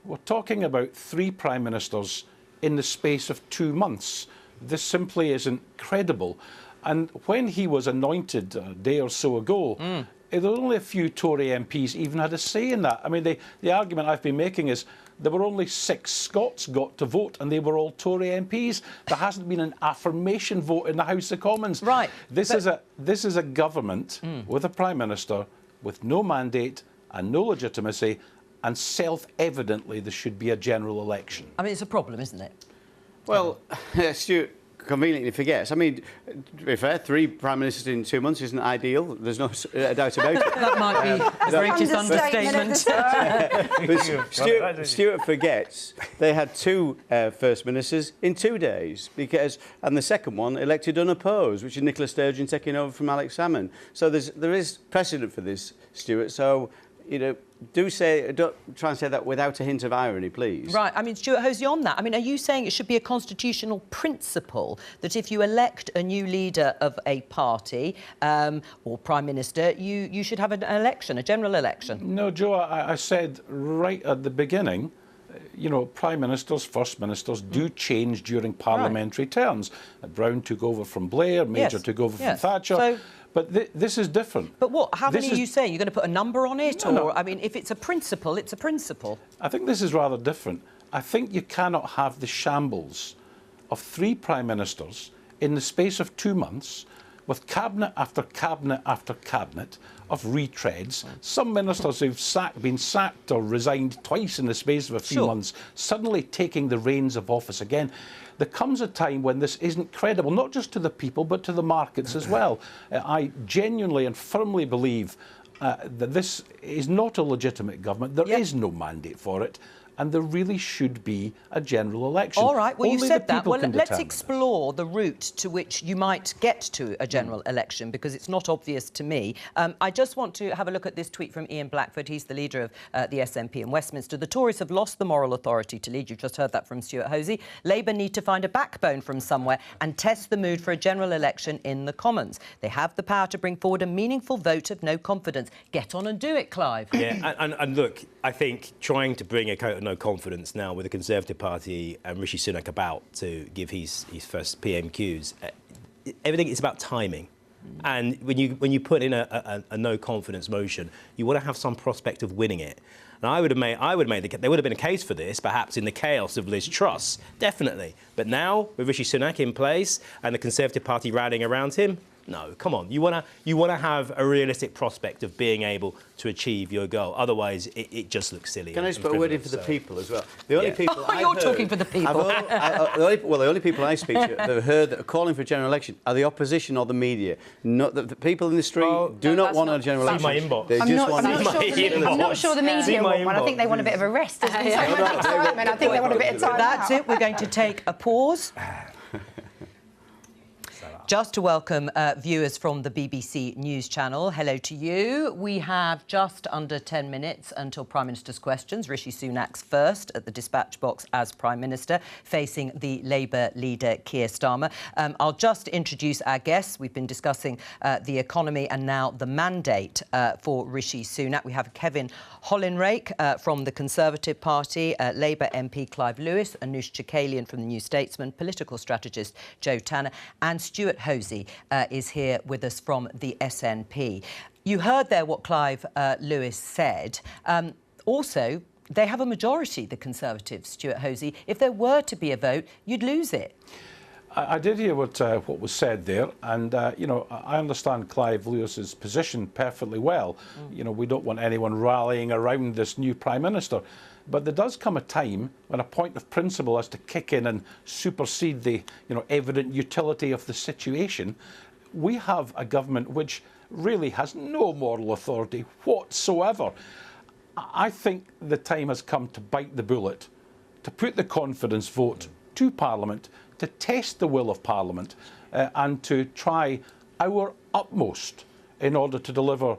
We're talking about 3 Prime Ministers in the space of 2 months. This simply isn't credible. And when he was anointed a day or so ago, There were only a few Tory MPs even had a say in that. I mean, the argument I've been making is there were only 6 Scots got to vote, and they were all Tory MPs. There hasn't been an affirmation vote in the House of Commons. Right. This is a government with a Prime Minister with no mandate and no legitimacy, and self-evidently there should be a general election. I mean, it's a problem, isn't it? Well, Stuart conveniently forgets. I mean, to be fair, 3 Prime Ministers in 2 months isn't ideal. There's no doubt about it. That might be the greatest understatement. But Stuart forgets they had 2 First Ministers in 2 days, and the second one elected unopposed, which is Nicola Sturgeon taking over from Alex Salmond. So there is precedent for this, Stuart. So, you know, don't try and say that without a hint of irony, please. Right. I mean, Stuart Hosey, on that, I mean, are you saying it should be a constitutional principle that if you elect a new leader of a party or Prime Minister, you should have an election, a general election? No, Jo, I said right at the beginning, you know, Prime Ministers, First Ministers do change during parliamentary terms. Brown took over from Blair, Major took over from Thatcher. So, but this is different. But what? How many are you saying? You're going to put a number on it? No. I mean, if it's a principle, it's a principle. I think this is rather different. I think you cannot have the shambles of 3 Prime Ministers in the space of 2 months, with cabinet after cabinet after cabinet of retreads. Some ministers who've been sacked or resigned twice in the space of a few months, suddenly taking the reins of office again. There comes a time when this isn't credible, not just to the people, but to the markets as well. I genuinely and firmly believe that this is not a legitimate government. There is no mandate for it. And there really should be a general election. All right, well, you said that. Well, let's explore the route to which you might get to a general election, because it's not obvious to me. I just want to have a look at this tweet from Ian Blackford. He's the leader of the SNP in Westminster. The Tories have lost the moral authority to lead. You've just heard that from Stuart Hosey. Labour need to find a backbone from somewhere and test the mood for a general election in the Commons. They have the power to bring forward a meaningful vote of no confidence. Get on and do it, Clive. Yeah, and look, I think trying to bring a vote of no confidence now with the Conservative Party and Rishi Sunak about to give his first PMQs, everything is about timing. And when you put in a no confidence motion, you want to have some prospect of winning it. And I would have made there would have been a case for this, perhaps in the chaos of Liz Truss, definitely. But now with Rishi Sunak in place and the Conservative Party rallying around him, no, come on. You wanna have a realistic prospect of being able to achieve your goal. Otherwise, it just looks silly. Can I just put a word in for the people as well? The only people you're talking for the people. The only people I speak to that have heard that are calling for a general election are the opposition or the media. Not the people in the street do not want a general election. See my inbox. They just want I'm not sure the media want one. I think they want a bit of a rest. I think they want a bit of time. That's it. We're going to take a pause. Just to welcome viewers from the BBC News Channel. Hello to you. We have just under 10 minutes until Prime Minister's questions. Rishi Sunak's first at the dispatch box as Prime Minister, facing the Labour leader Keir Starmer. I'll just introduce our guests. We've been discussing the economy and now the mandate for Rishi Sunak. We have Kevin Hollinrake from the Conservative Party, Labour MP Clive Lewis, Anoosh Chakalian from the New Statesman, political strategist Jo Tanner, and Stuart Hosey is here with us from the SNP. You heard there what Clive Lewis said. Also, they have a majority, the Conservatives, Stuart Hosey. If there were to be a vote, you'd lose it. I did hear what was said there, and you know, I understand Clive Lewis's position perfectly well. You know, we don't want anyone rallying around this new Prime Minister. But there does come a time when a point of principle has to kick in and supersede the, evident utility of the situation. We have a government which really has no moral authority whatsoever. I think the time has come to bite the bullet, to put the confidence vote to Parliament, to test the will of Parliament, and to try our utmost in order to deliver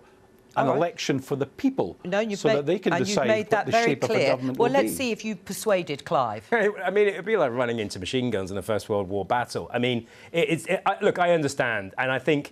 an election for the people, that they can decide what the shape of a government will be. Well, let's see if you persuaded Clive. I mean, it would be like running into machine guns in a First World War battle. I mean, look, I understand, and I think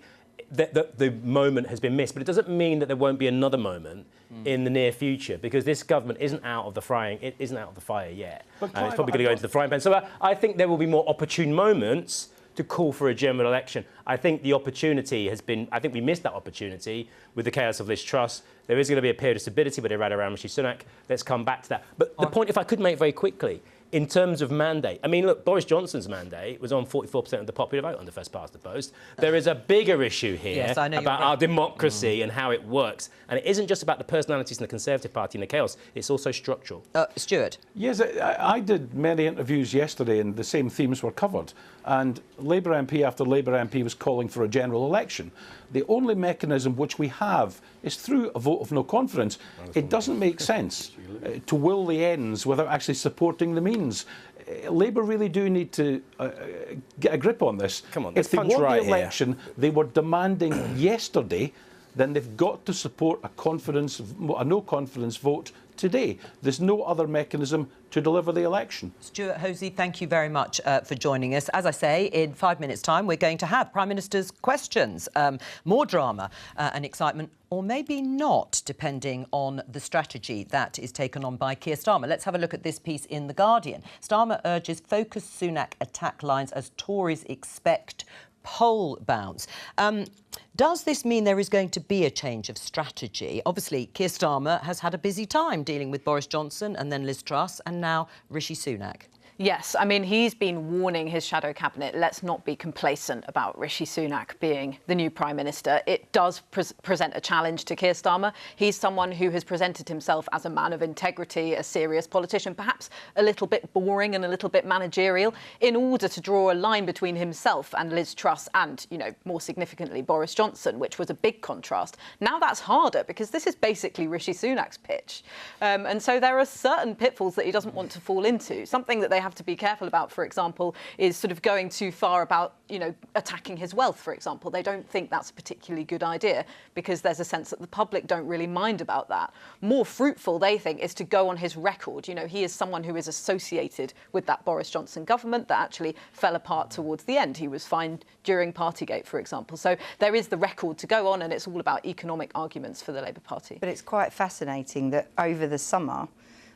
that the moment has been missed, but it doesn't mean that there won't be another moment in the near future, because this government isn't out of the fire yet. It's probably going to go into the frying pan. So I think there will be more opportune moments to call for a general election. I think the opportunity has been, I think we missed that opportunity with the chaos of Liz Truss. There is going to be a period of stability, but around Rishi Sunak. Let's come back to that. But the point, if I could make very quickly, in terms of mandate, I mean, look, Boris Johnson's mandate was on 44% of the popular vote on the first past the post. There is a bigger issue here about our democracy and how it works. And it isn't just about the personalities in the Conservative Party and the chaos, it's also structural. Stuart? Yes, I did many interviews yesterday and the same themes were covered. And Labour MP after Labour MP was calling for a general election. The only mechanism which we have is through a vote of no confidence. It doesn't make sense to will the ends without actually supporting the means. Labour really do need to get a grip on this. Come on, if they want the election they were demanding yesterday, then they've got to support a no confidence vote today. There's no other mechanism to deliver the election. Stuart Hosey, thank you very much for joining us. As I say, in 5 minutes' time, we're going to have Prime Minister's questions. More drama and excitement, or maybe not, depending on the strategy that is taken on by Keir Starmer. Let's have a look at this piece in The Guardian. Starmer urges focused Sunak attack lines as Tories expect poll bounce. Does this mean there is going to be a change of strategy? Obviously, Keir Starmer has had a busy time dealing with Boris Johnson and then Liz Truss and now Rishi Sunak. Yes, I mean, he's been warning his shadow cabinet, let's not be complacent about Rishi Sunak being the new Prime Minister. It does present a challenge to Keir Starmer. He's someone who has presented himself as a man of integrity, a serious politician, perhaps a little bit boring and a little bit managerial, in order to draw a line between himself and Liz Truss and, you know, more significantly, Boris Johnson, which was a big contrast. Now that's harder because this is basically Rishi Sunak's pitch. And so there are certain pitfalls that he doesn't want to fall into. Something that they have to be careful about, for example, is sort of going too far about, you know, attacking his wealth, for example. They don't think that's a particularly good idea because there's a sense that the public don't really mind about that. More fruitful, they think, is to go on his record. You know, he is someone who is associated with that Boris Johnson government that actually fell apart towards the end. He was fined during Partygate, for example. So there is the record to go on, and it's all about economic arguments for the Labour Party. But it's quite fascinating that over the summer,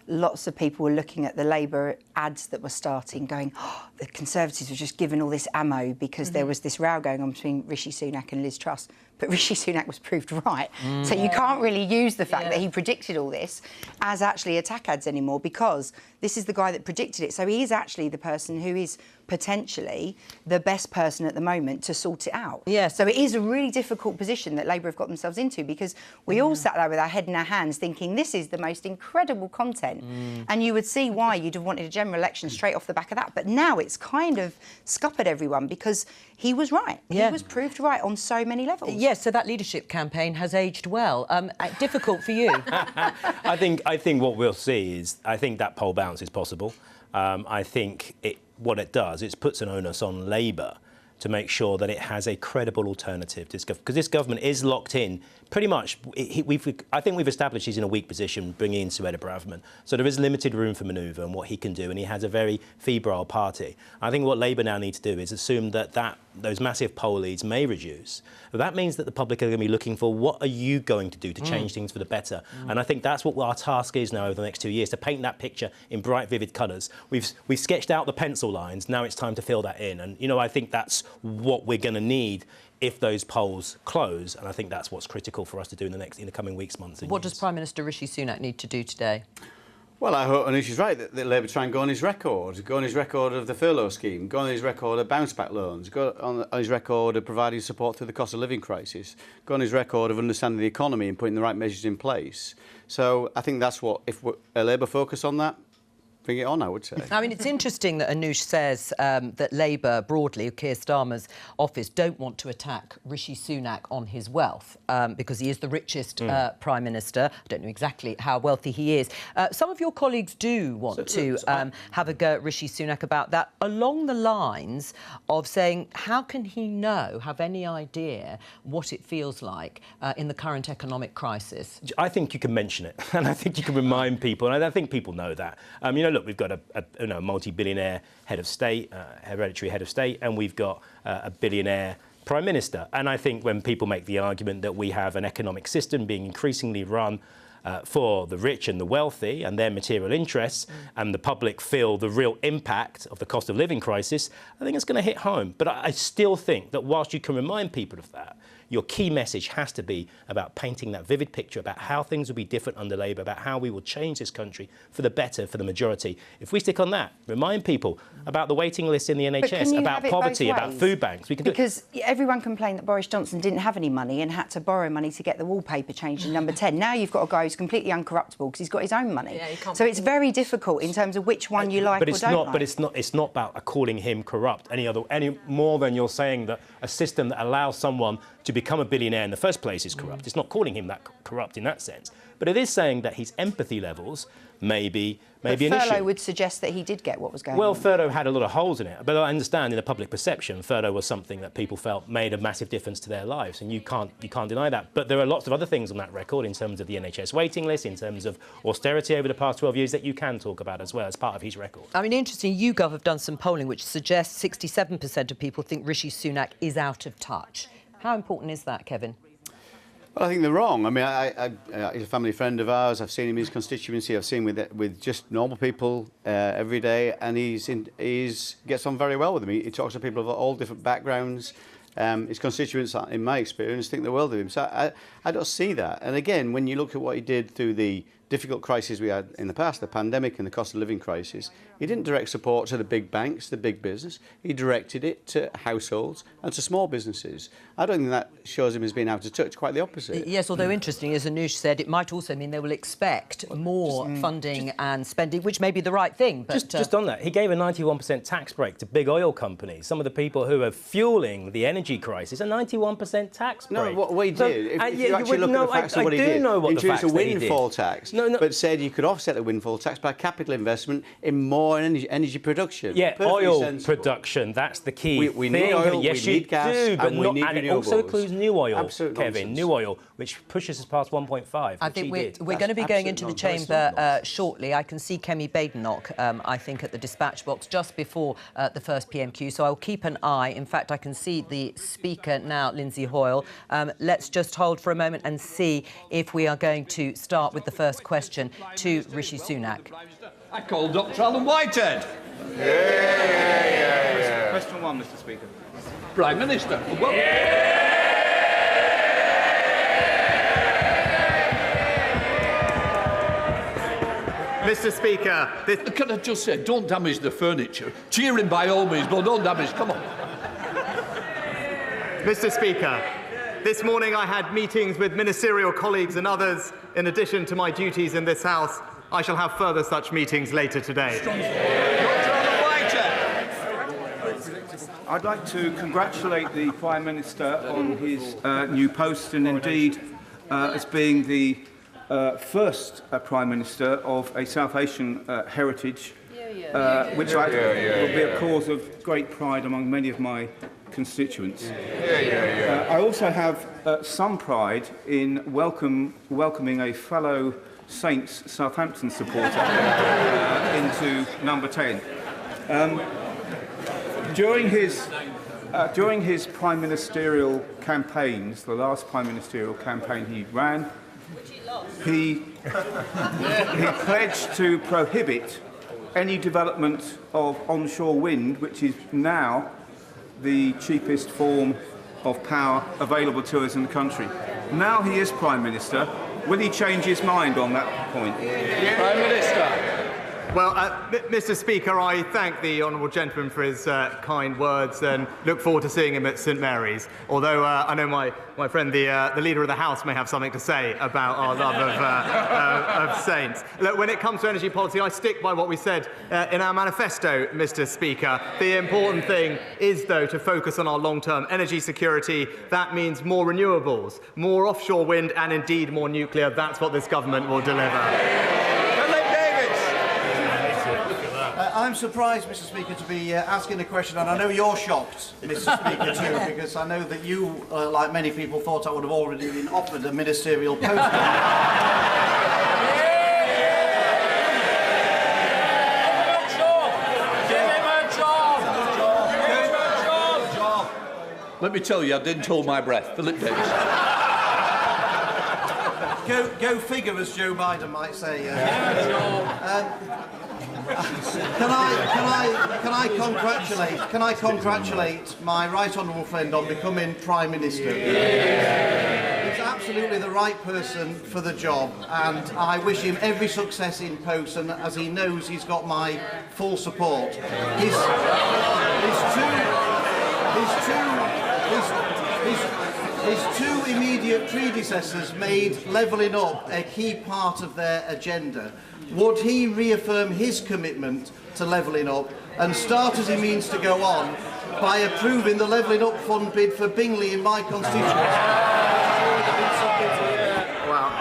lots of people were looking at the Labour ads that were starting, going, oh, the Conservatives were just given all this ammo because there was this row going on between Rishi Sunak and Liz Truss. But Rishi Sunak was proved right. So you can't really use the fact that he predicted all this as actually attack ads anymore, because this is the guy that predicted it. So he is actually the person who is potentially the best person at the moment to sort it out. Yeah. So it is a really difficult position that Labour have got themselves into, because we all sat there with our head in our hands thinking this is the most incredible content. And you would see why you'd have wanted a general election straight off the back of that. But now it's kind of scuppered everyone because he was right. He was proved right on so many levels. Yes, so that leadership campaign has aged well. Difficult for you? I think what we'll see is, I think that poll bounce is possible. I think what it does is puts an onus on Labour to make sure that it has a credible alternative to this government, because this government is locked in pretty much. I think we've established he's in a weak position bringing in Sunak Braverman, so there is limited room for manoeuvre and what he can do, and he has a very febrile party. I think what Labour now need to do is assume that those massive poll leads may reduce. But that means that the public are going to be looking for, what are you going to do to change things for the better? And I think that's what our task is now over the next 2 years, to paint that picture in bright, vivid colours. We've sketched out the pencil lines, now it's time to fill that in. And, you know, I think that's what we're going to need if those polls close, and I think that's what's critical for us to do in the coming weeks, months and What years. does Prime Minister Rishi Sunak need to do today? Well, I hope, and she's right, that Labour try and go on his record of the furlough scheme, go on his record of bounce-back loans, go on his record of providing support through the cost of living crisis, go on his record of understanding the economy and putting the right measures in place. So I think that's what, if Labour focus on that, bring it on, I would say. I mean, it's interesting that Anoush says that Labour, broadly, Keir Starmer's office, don't want to attack Rishi Sunak on his wealth because he is the richest Prime Minister. I don't know exactly how wealthy he is. Some of your colleagues do want to have a go at Rishi Sunak about that, along the lines of saying, how can he have any idea what it feels like in the current economic crisis? I think you can mention it, and I think you can remind people, and I think people know that. You know, look, we've got a multi-billionaire head of state, hereditary head of state, and we've got a billionaire Prime Minister. And I think when people make the argument that we have an economic system being increasingly run for the rich and the wealthy and their material interests, and the public feel the real impact of the cost of living crisis, I think it's going to hit home. But I still think that whilst you can remind people of that, your key message has to be about painting that vivid picture about how things will be different under Labour, about how we will change this country for the better for the majority. If we stick on that, remind people about the waiting list in the NHS, about poverty, about food banks. We can because everyone complained that Boris Johnson didn't have any money and had to borrow money to get the wallpaper changed in Number 10. Now you've got a guy who's completely uncorruptible because he's got his own money. Yeah, so it's very difficult in terms of which one you like or don't like. But it's not about calling him corrupt any more than you're saying that a system that allows someone to become a billionaire in the first place is corrupt. It's not calling him that corrupt in that sense. But it is saying that his empathy levels may be an issue. Furlough would suggest that he did get what was going on. Well, Furlough had a lot of holes in it. But I understand in the public perception, Furlough was something that people felt made a massive difference to their lives. And you can't deny that. But there are lots of other things on that record in terms of the NHS waiting list, in terms of austerity over the past 12 years that you can talk about as well as part of his record. I mean, interesting, YouGov have done some polling which suggests 67% of people think Rishi Sunak is out of touch. How important is that, Kevin? Well, I think they're wrong. I mean, he's a family friend of ours. I've seen him in his constituency. I've seen him with just normal people every day, and he gets on very well with them. He talks to people of all different backgrounds. His constituents, in my experience, think the world of him. So I don't see that. And again, when you look at what he did through the difficult crises we had in the past, the pandemic and the cost of living crisis, he didn't direct support to the big banks, the big business. He directed it to households and to small businesses. I don't think that shows him as being out of touch, quite the opposite. Yes, although interesting, as Anoush said, it might also mean they will expect more funding and spending, which may be the right thing. But just on that, he gave a 91% tax break to big oil companies, some of the people who are fueling the energy crisis, a 91% tax break. No, what he did, if you actually look at the facts of what he did, introduced a windfall tax, but said you could offset the windfall tax by capital investment in more energy production. Yeah, oil production, that's the key we thing. Need oil, yes, we need gas, but we need renewables. It also includes new oil, Absolute Kevin, nonsense. New oil, which pushes us past 1.5. I think we're going to be going into the chamber shortly. I can see Kemi Badenoch, I think, at the dispatch box just before the first PMQ, so I'll keep an eye. In fact, I can see the Speaker now, Lindsay Hoyle. Let's just hold for a moment and see if we are going to start with the first question to Rishi Sunak. I call Dr. Alan Whitehead. Question one, Mr. Speaker. Prime Minister. Well, Mr. Speaker, can I just say, don't damage the furniture. Cheer him by all means, but don't damage. Come on. Mr. Speaker, this morning I had meetings with ministerial colleagues and others. In addition to my duties in this House, I shall have further such meetings later today. I'd like to congratulate the Prime Minister on his new post and indeed as being the first Prime Minister of a South Asian heritage, which will be a cause of great pride among many of my constituents. I also have some pride in welcoming a fellow Saints Southampton supporter into Number 10. During his prime ministerial campaigns, the last prime ministerial campaign he ran, he pledged to prohibit any development of onshore wind, which is now the cheapest form of power available to us in the country. Now he is Prime Minister. Will he change his mind on that point? Prime Minister. Well, Mr. Speaker, I thank the honourable gentleman for his kind words and look forward to seeing him at St Mary's. Although I know my friend, the Leader of the House, may have something to say about our love of Saints. Look, when it comes to energy policy, I stick by what we said in our manifesto, Mr. Speaker. The important thing is, though, to focus on our long-term energy security. That means more renewables, more offshore wind, and indeed more nuclear. That's what this government will deliver. I'm surprised, Mr. Speaker, to be asking a question, and I know you're shocked, Mr. Speaker, too, because I know that you, like many people, thought I would have already been offered a ministerial post. Let me tell you, I didn't hold my breath. Philip Davis. Go figure, as Joe Biden might say. Can I congratulate my right honourable friend on becoming Prime Minister? He's absolutely the right person for the job, and I wish him every success in post, and as he knows, he's got my full support. His two immediate predecessors made levelling up a key part of their agenda. Would he reaffirm his commitment to levelling up and start, as he means to go on, by approving the levelling up fund bid for Bingley in my constituency? Well,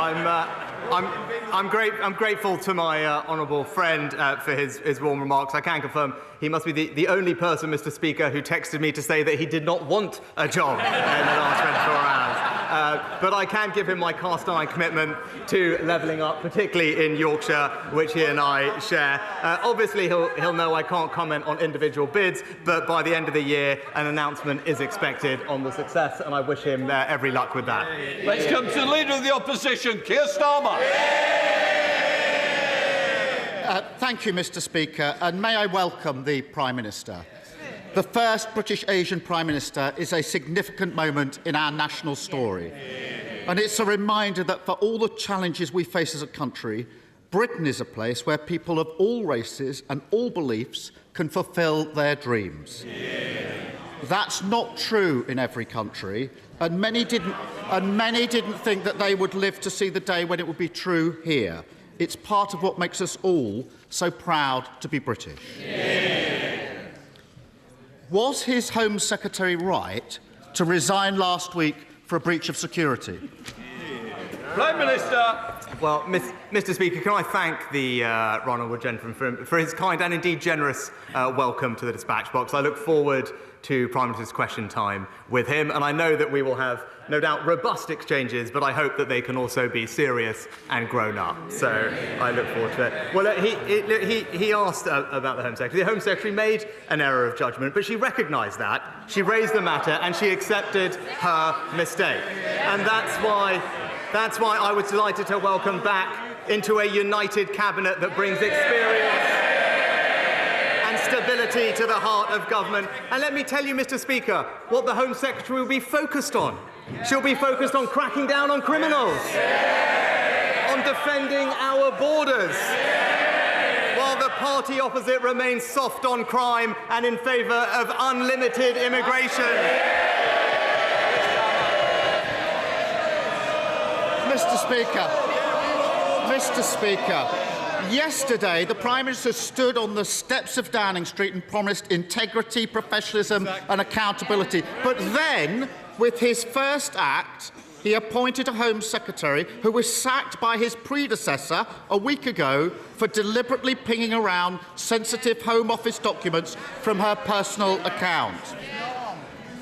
I'm grateful to my honourable friend for his warm remarks. I can confirm he must be the only person, Mr. Speaker, who texted me to say that he did not want a job in the last 24 hours. But I can give him my cast iron commitment to levelling up, particularly in Yorkshire, which he and I share. Obviously, he'll know I can't comment on individual bids, but by the end of the year, an announcement is expected on the success, and I wish him every luck with that. Let's come to the Leader of the Opposition, Keir Starmer. Thank you, Mr. Speaker, and may I welcome the Prime Minister. The first British Asian Prime Minister is a significant moment in our national story. And it's a reminder that for all the challenges we face as a country, Britain is a place where people of all races and all beliefs can fulfil their dreams. That's not true in every country, and many didn't think that they would live to see the day when it would be true here. It's part of what makes us all so proud to be British. Was his Home Secretary right to resign last week for a breach of security? Prime Minister. Well, Mr. Speaker, can I thank the honourable gentleman for his kind and indeed generous welcome to the dispatch box. I look forward to Prime Minister's question time with him, and I know that we will have, no doubt, robust exchanges, but I hope that they can also be serious and grown up. So I look forward to it. Well, he asked about the Home Secretary. The Home Secretary made an error of judgment, but she recognised that. She raised the matter and she accepted her mistake. And that's why I was delighted to welcome back into a united cabinet that brings experience and stability to the heart of government. And let me tell you, Mr. Speaker, what the Home Secretary will be focused on. She'll be focused on cracking down on criminals, on defending our borders, while the party opposite remains soft on crime and in favour of unlimited immigration. Mr. Speaker, yesterday the Prime Minister stood on the steps of Downing Street and promised integrity, professionalism and accountability. But then, with his first act, he appointed a Home Secretary who was sacked by his predecessor a week ago for deliberately pinging around sensitive Home Office documents from her personal account.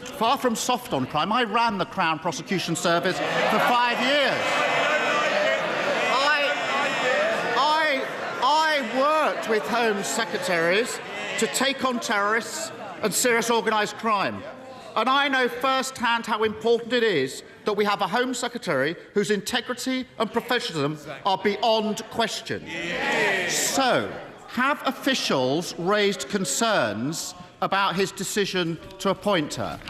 Far from soft on crime, I ran the Crown Prosecution Service for 5 years. I worked with Home Secretaries to take on terrorists and serious organised crime. And I know firsthand how important it is that we have a Home Secretary whose integrity and professionalism are beyond question. So, have officials raised concerns about his decision to appoint her?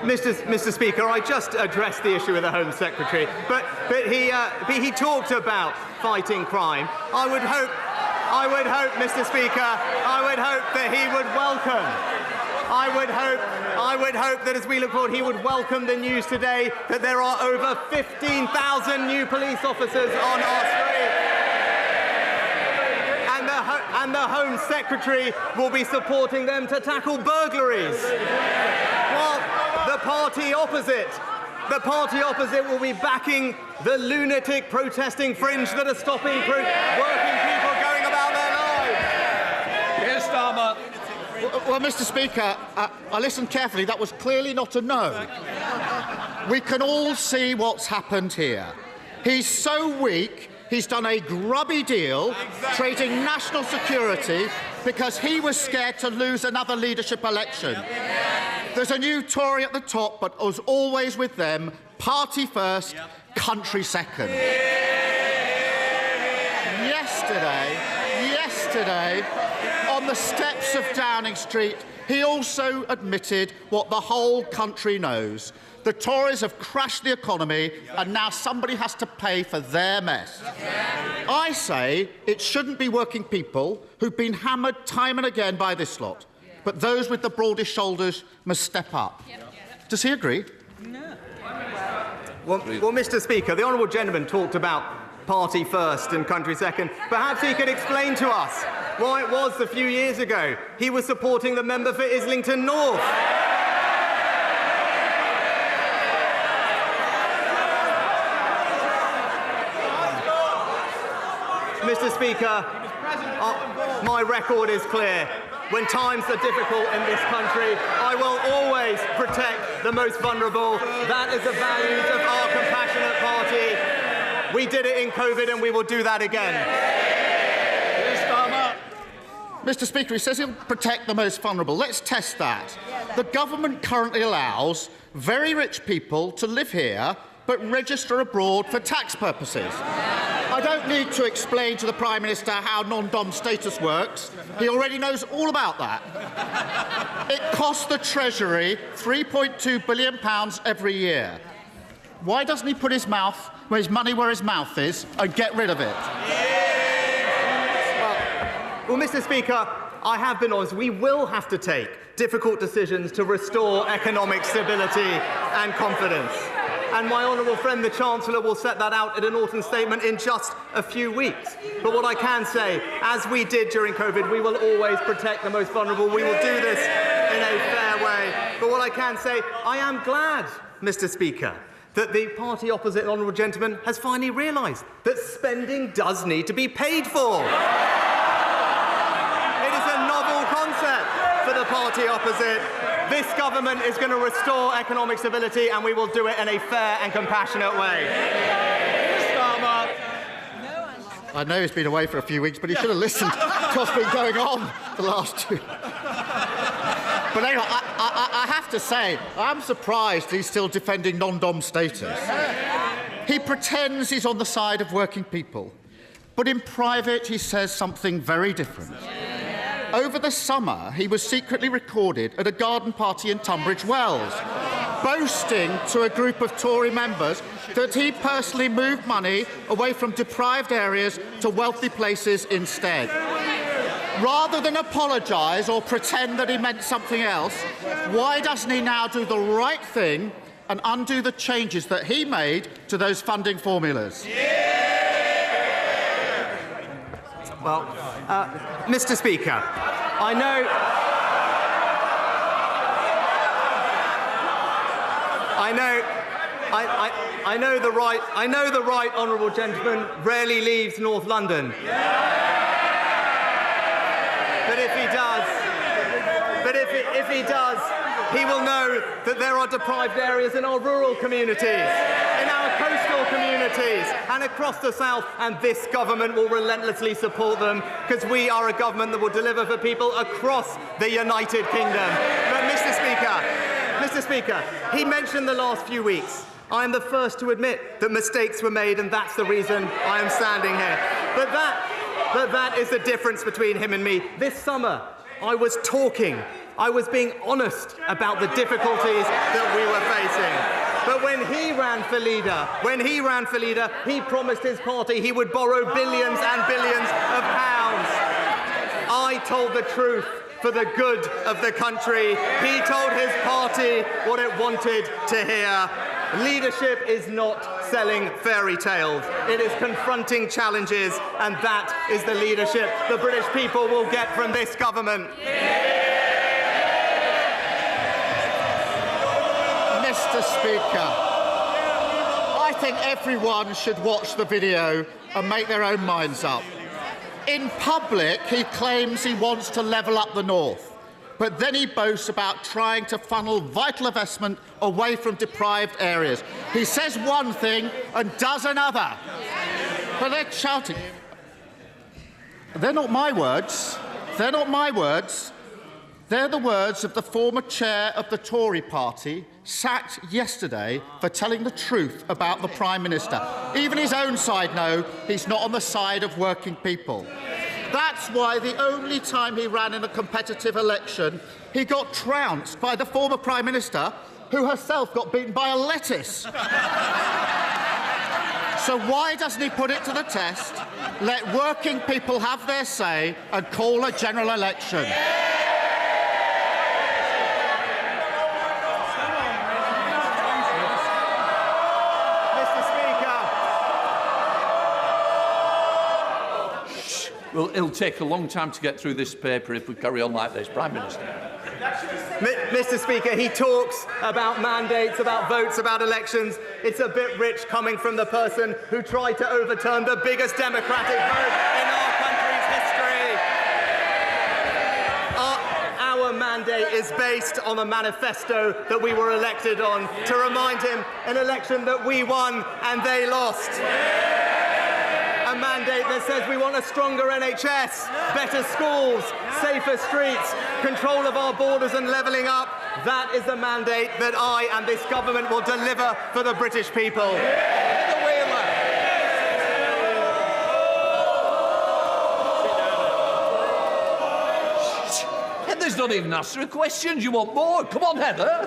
Mr. Speaker, I just addressed the issue with the Home Secretary, but he talked about fighting crime. I would hope, Mr. Speaker, I would hope that he would welcome. I would hope that as we look forward, he would welcome the news today that there are over 15,000 new police officers on our street. And the Home Secretary will be supporting them to tackle burglaries. While the party opposite will be backing the lunatic protesting fringe that are stopping working people going about their lives. Yes, Starmer. Well, Mr. Speaker, I listened carefully. That was clearly not a no. We can all see what's happened here. He's so weak, he's done a grubby deal, trading national security because he was scared to lose another leadership election. There's a new Tory at the top, but as always with them, party first, country second. Yesterday, on the steps of Downing Street, he also admitted what the whole country knows. The Tories have crashed the economy, and now somebody has to pay for their mess. I say it shouldn't be working people who've been hammered time and again by this lot, but those with the broadest shoulders must step up. Does he agree? No. Well, Mr. Speaker, the honourable gentleman talked about party first and country second. Perhaps he could explain to us why it was a few years ago he was supporting the member for Islington North. Mr. Speaker, my record is clear. When times are difficult in this country, I will always protect the most vulnerable. That is the values of our compassionate party. We did it in COVID and we will do that again. Mr. Speaker, he says he'll protect the most vulnerable. Let's test that. The government currently allows very rich people to live here but register abroad for tax purposes. I don't need to explain to the Prime Minister how non-dom status works. He already knows all about that. It costs the Treasury £3.2 billion every year. Why doesn't he put his money where his mouth is and get rid of it? Well, Mr. Speaker, I have been honest. We will have to take difficult decisions to restore economic stability and confidence. And my honourable friend, the Chancellor, will set that out in an autumn statement in just a few weeks. But what I can say, as we did during COVID, we will always protect the most vulnerable. We will do this in a fair way. But what I can say, I am glad, Mr. Speaker, that the party opposite, the honourable gentleman, has finally realised that spending does need to be paid for. It is a novel concept for the party opposite. This government is going to restore economic stability, and we will do it in a fair and compassionate way. I know he's been away for a few weeks, but he should have listened to what's been going on the last two. But anyway, I have to say, I'm surprised he's still defending non-dom status. He pretends he's on the side of working people, but in private he says something very different. Over the summer, he was secretly recorded at a garden party in Tunbridge Wells, boasting to a group of Tory members that he personally moved money away from deprived areas to wealthy places instead. Rather than apologise or pretend that he meant something else, why doesn't he now do the right thing and undo the changes that he made to those funding formulas? Well, Mr. Speaker, I know the right honourable gentleman rarely leaves North London. But if he does, he will know that there are deprived areas in our rural communities, in our coastal communities, and across the south, and this government will relentlessly support them, because we are a government that will deliver for people across the United Kingdom. But Mr. Speaker, he mentioned the last few weeks. I am the first to admit that mistakes were made, and that's the reason I am standing here. But that is the difference between him and me. This summer, I was being honest about the difficulties that we were facing. But when he ran for leader, he promised his party he would borrow billions and billions of pounds. I told the truth for the good of the country. He told his party what it wanted to hear. Leadership is not selling fairy tales. It is confronting challenges, and that is the leadership the British people will get from this government. Mr. Speaker, I think everyone should watch the video and make their own minds up. In public, he claims he wants to level up the north, but then he boasts about trying to funnel vital investment away from deprived areas. He says one thing and does another. But they're shouting. They're not my words. They're not my words. They're the words of the former chair of the Tory party, sacked yesterday for telling the truth about the Prime Minister. Even his own side know he's not on the side of working people. That's why the only time he ran in a competitive election, he got trounced by the former Prime Minister, who herself got beaten by a lettuce. So why doesn't he put it to the test, let working people have their say and call a general election? Well, it'll take a long time to get through this paper if we carry on like this, Prime Minister. Mr. Speaker, he talks about mandates, about votes, about elections. It's a bit rich coming from the person who tried to overturn the biggest democratic vote in our country's history. Our mandate is based on a manifesto that we were elected on to remind him an election that we won and they lost. A mandate that says we want a stronger NHS, better schools, safer streets, control of our borders and levelling up. That is the mandate that I and this government will deliver for the British people. Heather's not even asked her a question. You want more? Come on, Heather.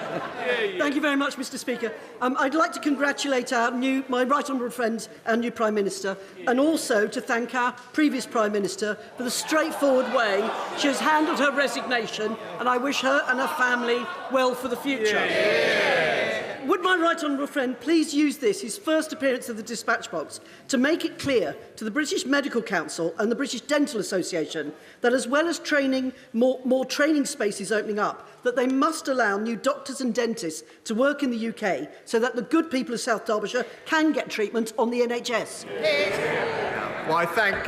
Thank you very much, Mr. Speaker. I'd like to congratulate my right honourable friend and new Prime Minister, and also to thank our previous Prime Minister for the straightforward way she has handled her resignation, and I wish her and her family well for the future. Would my right honourable friend please use this, his first appearance of the dispatch box, to make it clear to the British Medical Council and the British Dental Association that, as well as training, more training spaces opening up, that they must allow new doctors and dentists to work in the UK so that the good people of South Derbyshire can get treatment on the NHS. Well, I thank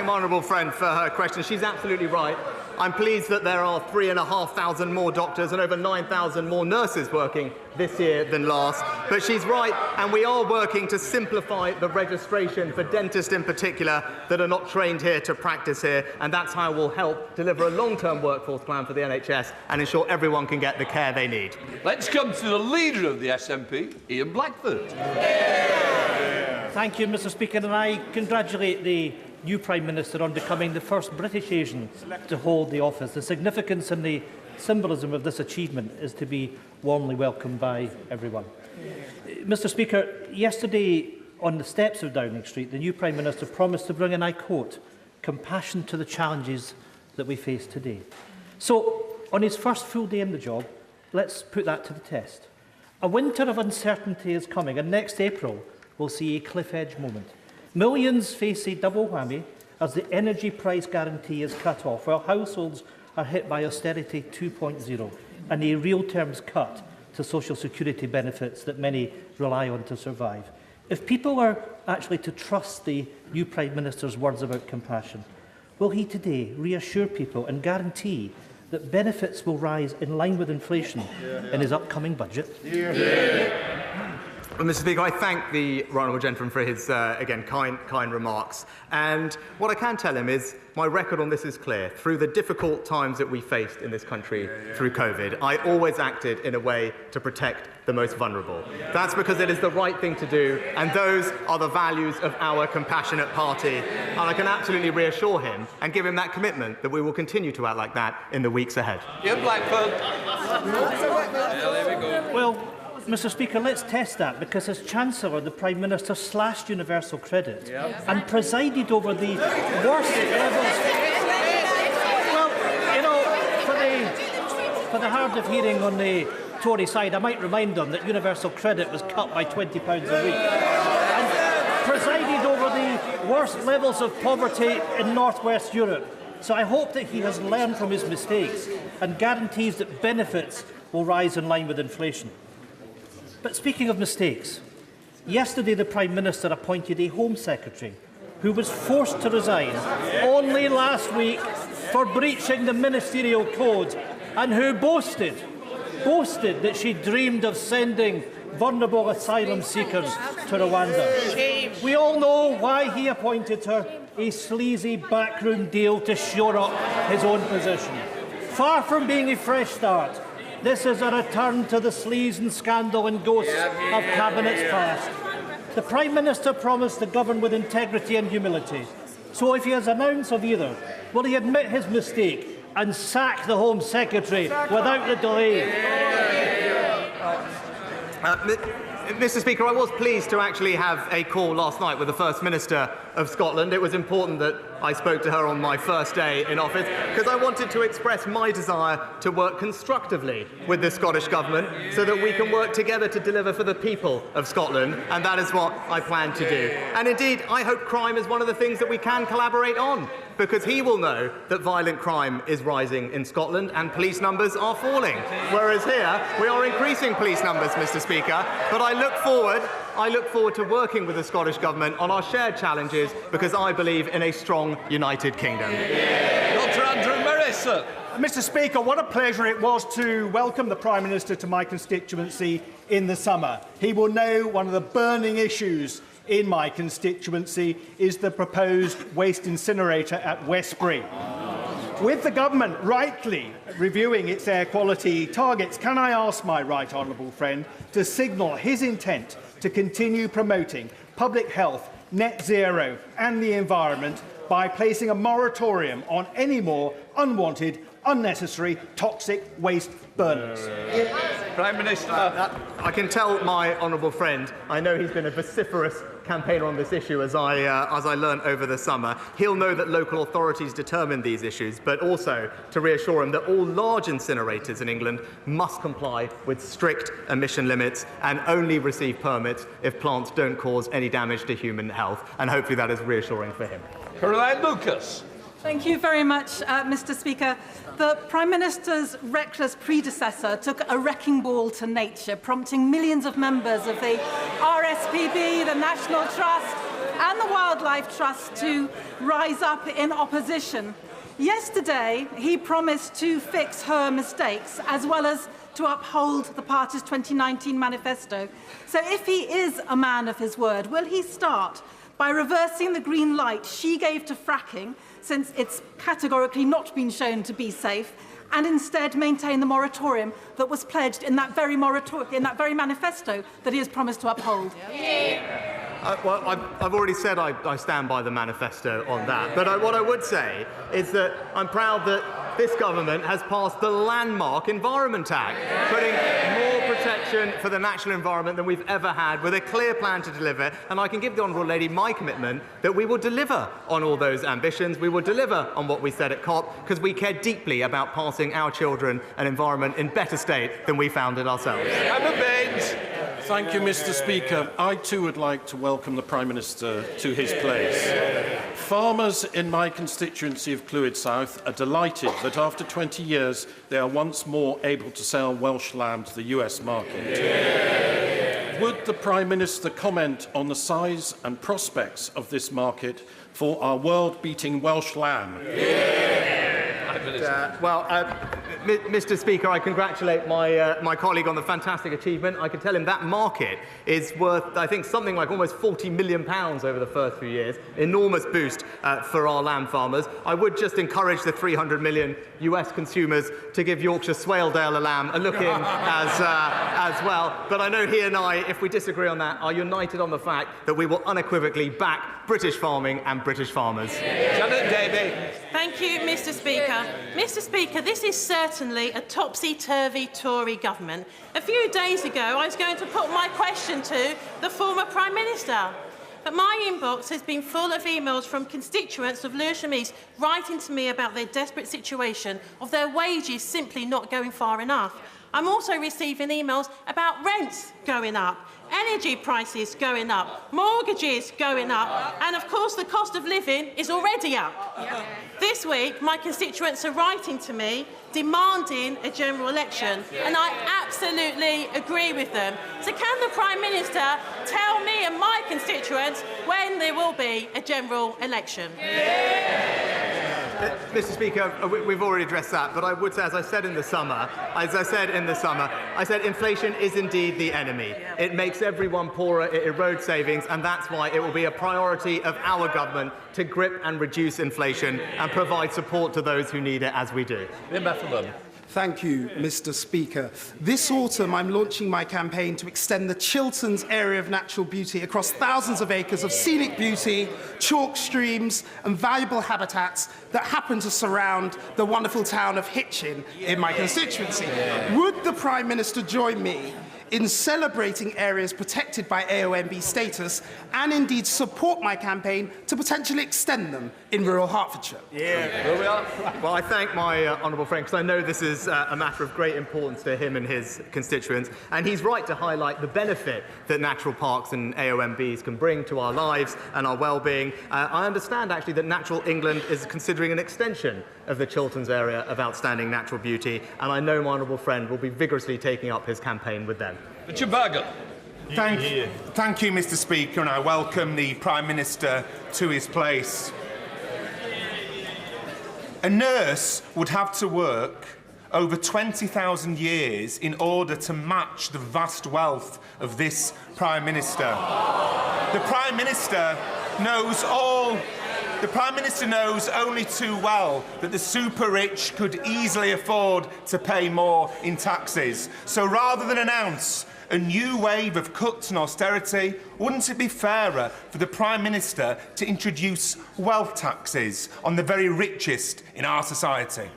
my honourable friend for her question. She's absolutely right. I'm pleased that there are 3,500 more doctors and over 9,000 more nurses working this year than last. But she's right, and we are working to simplify the registration for dentists in particular that are not trained here to practice here, and that's how we'll help deliver a long-term workforce plan for the NHS and ensure everyone can get the care they need. Let's come to the leader of the SNP, Ian Blackford. Thank you, Mr. Speaker, and I congratulate the new Prime Minister on becoming the first British Asian to hold the office. The significance and the symbolism of this achievement is to be warmly welcomed by everyone. Mr. Speaker, yesterday on the steps of Downing Street, the new Prime Minister promised to bring, and I quote, compassion to the challenges that we face today. So, on his first full day in the job, let's put that to the test. A winter of uncertainty is coming, and next April we'll see a cliff-edge moment. Millions face a double whammy as the energy price guarantee is cut off, while households are hit by austerity 2.0 and a real terms cut to social security benefits that many rely on to survive. If people are actually to trust the new Prime Minister's words about compassion, will he today reassure people and guarantee that benefits will rise in line with inflation in his upcoming budget? Well, Mr. Speaker, I thank the honourable gentleman for his, again, kind remarks. And what I can tell him is my record on this is clear. Through the difficult times that we faced in this country through COVID, I always acted in a way to protect the most vulnerable. That's because it is the right thing to do, and those are the values of our compassionate party. And I can absolutely reassure him and give him that commitment that we will continue to act like that in the weeks ahead. Ian Blackford. Well, Mr. Speaker, let's test that, because as Chancellor, the Prime Minister slashed universal credit and presided over the worst levels. Well, you know, for the hard of hearing on the Tory side, I might remind them that universal credit was cut by £20 a week and presided over the worst levels of poverty in North West Europe. So I hope that he has learned from his mistakes and guarantees that benefits will rise in line with inflation. But speaking of mistakes, yesterday the Prime Minister appointed a Home Secretary who was forced to resign only last week for breaching the ministerial code, and who boasted that she dreamed of sending vulnerable asylum seekers to Rwanda. We all know why he appointed her: a sleazy backroom deal to shore up his own position. Far from being a fresh start, this is a return to the sleaze and scandal and ghosts of cabinets past. The Prime Minister promised to govern with integrity and humility. So if he has an ounce of either, will he admit his mistake and sack the Home Secretary without the delay? Mr. Speaker, I was pleased to actually have a call last night with the First Minister of Scotland. It was important that I spoke to her on my first day in office because I wanted to express my desire to work constructively with the Scottish Government so that we can work together to deliver for the people of Scotland, and that is what I plan to do. And indeed, I hope crime is one of the things that we can collaborate on, because he will know that violent crime is rising in Scotland and police numbers are falling. Whereas here, we are increasing police numbers, Mr. Speaker. But I look forward to working with the Scottish Government on our shared challenges, because I believe in a strong, united kingdom. Dr. Andrew Marissa. Mr. Speaker, what a pleasure it was to welcome the Prime Minister to my constituency in the summer. He will know one of the burning issues in my constituency is the proposed waste incinerator at Westbury. With the government rightly reviewing its air quality targets, can I ask my right honourable friend to signal his intent to continue promoting public health, net zero and the environment by placing a moratorium on any more unwanted, unnecessary, toxic waste burners? Prime Minister. I can tell my honourable friend, I know he's been a vociferous campaigner on this issue as I learned over the summer. He'll know that local authorities determine these issues, but also to reassure him that all large incinerators in England must comply with strict emission limits and only receive permits if plants don't cause any damage to human health. And hopefully that is reassuring for him. Caroline Lucas. Thank you very much, Mr. Speaker. The Prime Minister's reckless predecessor took a wrecking ball to nature, prompting millions of members of the RSPB, the National Trust and the Wildlife Trust to rise up in opposition. Yesterday, he promised to fix her mistakes as well as to uphold the party's 2019 manifesto. So if he is a man of his word, will he start by reversing the green light she gave to fracking, since it's categorically not been shown to be safe, and instead maintain the moratorium that was pledged in that very manifesto that he has promised to uphold? Well, I've already said I stand by the manifesto on that. But what I would say is that I'm proud that this government has passed the landmark Environment Act, putting more protection for the natural environment than we've ever had, with a clear plan to deliver. And I can give the Honourable Lady my commitment that we will deliver on all those ambitions. We will deliver on what we said at COP, because we care deeply about passing our children an environment in better state than we found it ourselves. Thank you, Mr. Speaker. I too would like to welcome the Prime Minister to his place. Farmers in my constituency of Clwyd South are delighted that after 20 years they are once more able to sell Welsh lamb to the US market. Would the Prime Minister comment on the size and prospects of this market for our world-beating Welsh lamb? Mr. Speaker, I congratulate my colleague on the fantastic achievement. I can tell him that market is worth, I think, something like almost £40 million over the first few years. Enormous boost for our lamb farmers. I would just encourage the 300 million US consumers to give Yorkshire Swaledale a lamb a look in as well. But I know he and I, if we disagree on that, are united on the fact that we will unequivocally back British farming and British farmers. Janet Davey. Thank you, Mr. Speaker. Mr. Speaker, this is certainly a topsy-turvy Tory government. A few days ago, I was going to put my question to the former Prime Minister. But my inbox has been full of emails from constituents of Lewisham East writing to me about their desperate situation of their wages simply not going far enough. I'm also receiving emails about rents going up, energy prices going up, mortgages going up, and of course the cost of living is already up. Yeah. This week, my constituents are writing to me demanding a general election, and I absolutely agree with them. So can the Prime Minister tell me and my constituents when there will be a general election? Mr. Speaker, we've already addressed that, but I would say, as I said in the summer, I said inflation is indeed the enemy. It makes everyone poorer, it erodes savings, and that's why it will be a priority of our government to grip and reduce inflation and provide support to those who need it, as we do. Thank you, Mr. Speaker. This autumn, I'm launching my campaign to extend the Chilterns area of natural beauty across thousands of acres of scenic beauty, chalk streams and valuable habitats that happen to surround the wonderful town of Hitchin in my constituency. Would the Prime Minister join me in celebrating areas protected by AONB status and indeed support my campaign to potentially extend them in rural Hertfordshire? Well, I thank my honourable friend, because I know this is a matter of great importance to him and his constituents, and he's right to highlight the benefit that natural parks and AONBs can bring to our lives and our well-being. I understand, actually, that Natural England is considering an extension of the Chilterns area of outstanding natural beauty, and I know my honourable friend will be vigorously taking up his campaign with them. Thank you, Mr. Speaker, and I welcome the Prime Minister to his place. A nurse would have to work over 20,000 years in order to match the vast wealth of this Prime Minister. The Prime Minister knows only too well that the super-rich could easily afford to pay more in taxes. So rather than announce a new wave of cuts and austerity, wouldn't it be fairer for the Prime Minister to introduce wealth taxes on the very richest in our society?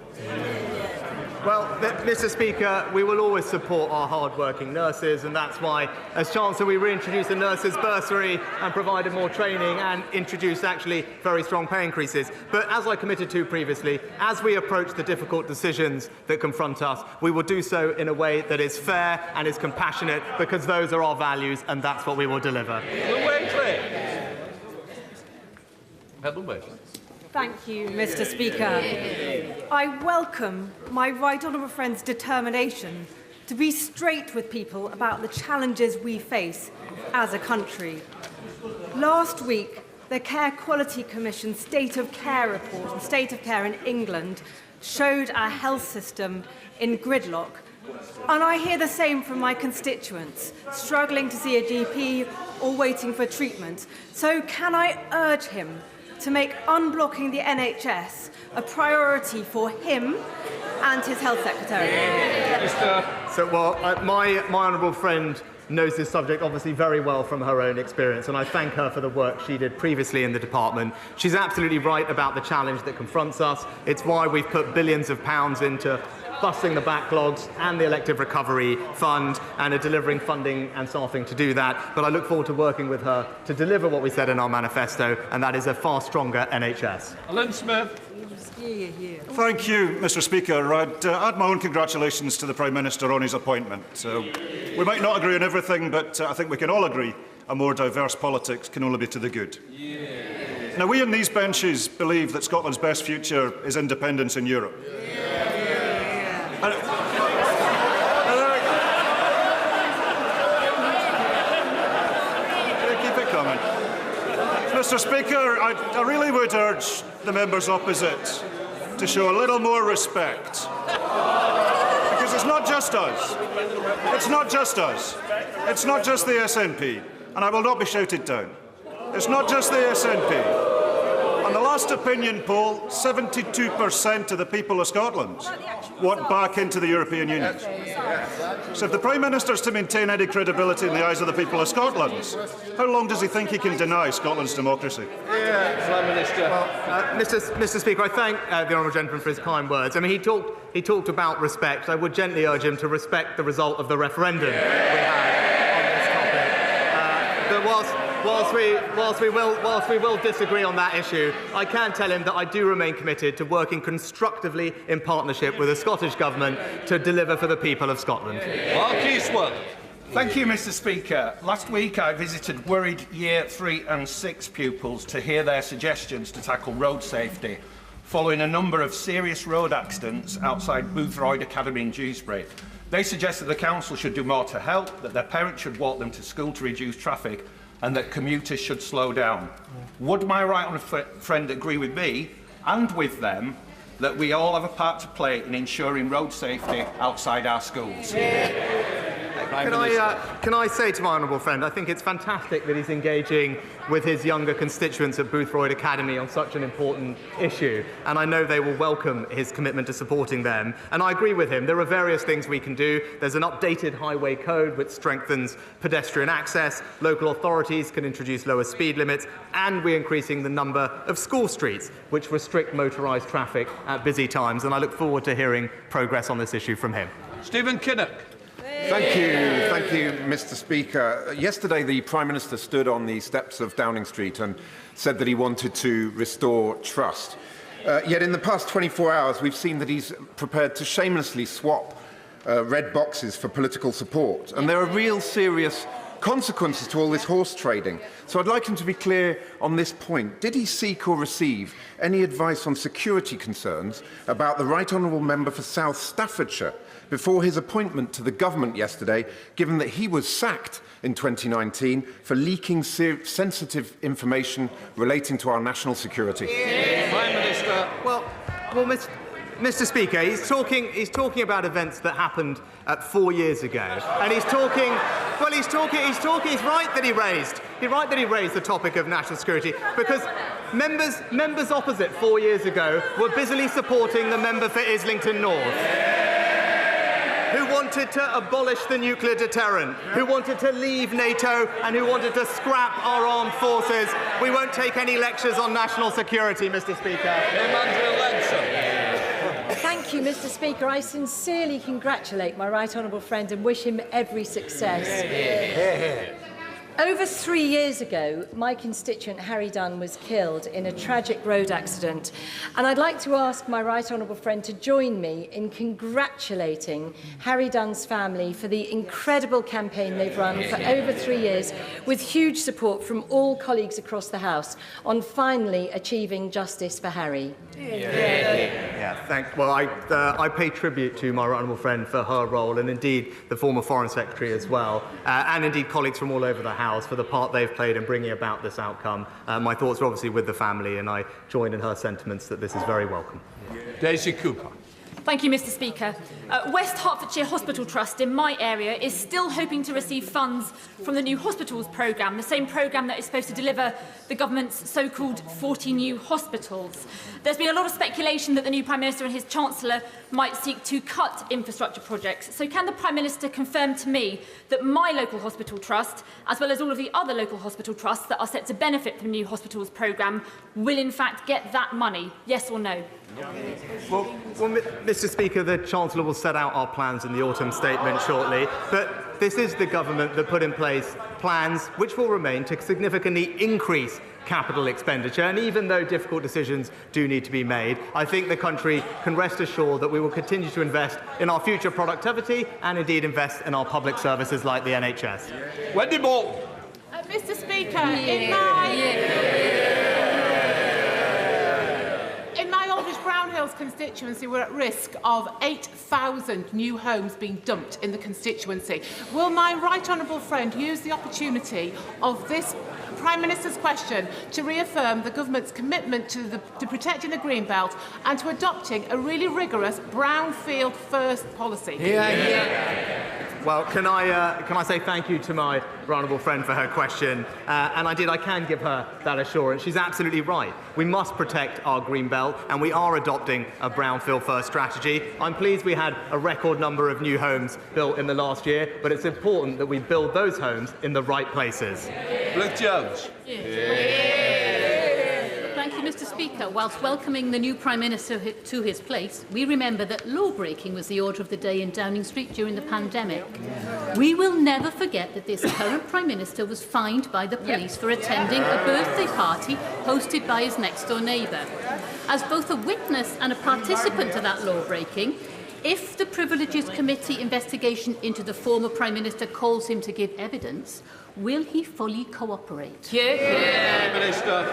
Well, Mr. Speaker, we will always support our hard-working nurses, and that's why, as Chancellor, we reintroduced the nurses' bursary and provided more training and introduced, actually, very strong pay increases. But as I committed to previously, as we approach the difficult decisions that confront us, we will do so in a way that is fair and is compassionate, because those are our values, and that's what we will deliver. Thank you, Mr. Speaker. I welcome my right honourable friend's determination to be straight with people about the challenges we face as a country. Last week, the Care Quality Commission State of Care report on state of care in England showed our health system in gridlock. And I hear the same from my constituents, struggling to see a GP or waiting for treatment. So can I urge him to make unblocking the NHS a priority for him and his health secretary? My honourable friend knows this subject obviously very well from her own experience, and I thank her for the work she did previously in the department. She's absolutely right about the challenge that confronts us. It's why we've put billions of pounds into busting the backlogs and the elective recovery fund and are delivering funding and staffing to do that. But I look forward to working with her to deliver what we said in our manifesto, and that is a far stronger NHS. Alan Smith. Thank you, Mr. Speaker. I'd add my own congratulations to the Prime Minister on his appointment. We might not agree on everything, but I think we can all agree a more diverse politics can only be to the good. Now, we in these benches believe that Scotland's best future is independence in Europe. Keep it coming. Mr. Speaker, I really would urge the members opposite to show a little more respect. Because it's not just us. It's not just us. It's not just the SNP. And I will not be shouted down. It's not just the SNP. On the last opinion poll, 72% of the people of Scotland want back into the European Union. So if the Prime Minister is to maintain any credibility in the eyes of the people of Scotland, how long does he think he can deny Scotland's democracy? Mr. Speaker, I thank the honourable gentleman for his kind words. I mean, he talked about respect. I would gently urge him to respect the result of the referendum we had on this topic. But whilst we will disagree on that issue, I can tell him that I do remain committed to working constructively in partnership with the Scottish Government to deliver for the people of Scotland. Thank you, Mr. Speaker. Last week I visited worried Year 3 and 6 pupils to hear their suggestions to tackle road safety, following a number of serious road accidents outside Boothroyd Academy in Dewsbury. They suggested the council should do more to help, that their parents should walk them to school to reduce traffic, and that commuters should slow down. Would my right honourable friend agree with me and with them, that we all have a part to play in ensuring road safety outside our schools. Can I say to my honourable friend, I think it's fantastic that he's engaging with his younger constituents at Boothroyd Academy on such an important issue, and I know they will welcome his commitment to supporting them. And I agree with him. There are various things we can do. There's an updated highway code which strengthens pedestrian access. Local authorities can introduce lower speed limits, and we're increasing the number of school streets which restrict motorised traffic at busy times. And I look forward to hearing progress on this issue from him. Stephen Kinnock. Thank you, Mr. Speaker. Yesterday, the Prime Minister stood on the steps of Downing Street and said that he wanted to restore trust. Yet in the past 24 hours, we've seen that he's prepared to shamelessly swap red boxes for political support. And there are real serious consequences to all this horse trading. So I'd like him to be clear on this point. Did he seek or receive any advice on security concerns about the Right Honourable Member for South Staffordshire before his appointment to the government yesterday, given that he was sacked in 2019 for leaking sensitive information relating to our national security? Prime Minister. Well, Mr. Speaker, he's talking about events that happened 4 years ago, and he's right that he raised the topic of national security, because members opposite 4 years ago were busily supporting the member for Islington North, who wanted to abolish the nuclear deterrent, who wanted to leave NATO, and who wanted to scrap our armed forces. We won't take any lectures on national security, Mr. Speaker. Thank you, Mr. Speaker. I sincerely congratulate my right honourable friend and wish him every success. Over 3 years ago, my constituent Harry Dunn was killed in a tragic road accident, and I'd like to ask my right honourable friend to join me in congratulating Harry Dunn's family for the incredible campaign they've run for over 3 years, with huge support from all colleagues across the House on finally achieving justice for Harry. Well, I pay tribute to my right honourable friend for her role, and indeed the former Foreign Secretary as well, and indeed colleagues from all over the House for the part they've played in bringing about this outcome. My thoughts are obviously with the family, and I join in her sentiments that this is very welcome. Daisy Cooper. Thank you, Mr. Speaker. West Hertfordshire Hospital Trust in my area is still hoping to receive funds from the new hospitals programme, the same programme that is supposed to deliver the government's so-called 40 new hospitals. There's been a lot of speculation that the new Prime Minister and his Chancellor might seek to cut infrastructure projects. So can the Prime Minister confirm to me that my local hospital trust, as well as all of the other local hospital trusts that are set to benefit from the new hospitals programme, will in fact get that money? Yes or no? Well, Mr. Speaker, the Chancellor will set out our plans in the autumn statement shortly, but this is the government that put in place plans which will remain to significantly increase capital expenditure, and even though difficult decisions do need to be made, I think the country can rest assured that we will continue to invest in our future productivity and indeed invest in our public services like the NHS. Wendy Bolton. Mr. Speaker, in my Aldridge Brown Hills constituency, we're at risk of 8,000 new homes being dumped in the constituency. Will my right honourable friend use the opportunity of this Prime Minister's question to reaffirm the government's commitment to protecting the Greenbelt and to adopting a really rigorous brownfield first policy? Well, can I say thank you to my honourable friend for her question, and I can give her that assurance. She's absolutely right. We must protect our green belt, and we are adopting a brownfield first strategy. I'm pleased we had a record number of new homes built in the last year, but it's important that we build those homes in the right places. Blythe Jones. Thank you, Mr. Speaker. Whilst welcoming the new Prime Minister to his place, we remember that law-breaking was the order of the day in Downing Street during the pandemic. We will never forget that this current Prime Minister was fined by the police for attending a birthday party hosted by his next-door neighbour. As both a witness and a participant to that law-breaking, if the Privileges Committee investigation into the former Prime Minister calls him to give evidence, will he fully cooperate? Minister.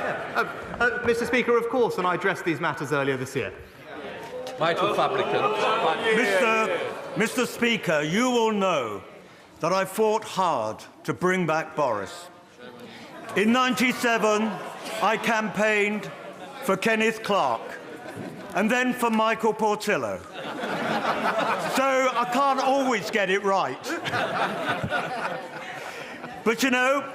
Mr. Speaker, of course, and I addressed these matters earlier this year. Michael Fabricant. Mr. Speaker, you will know that I fought hard to bring back Boris. In '97, I campaigned for Kenneth Clarke and then for Michael Portillo. So I can't always get it right. But you know,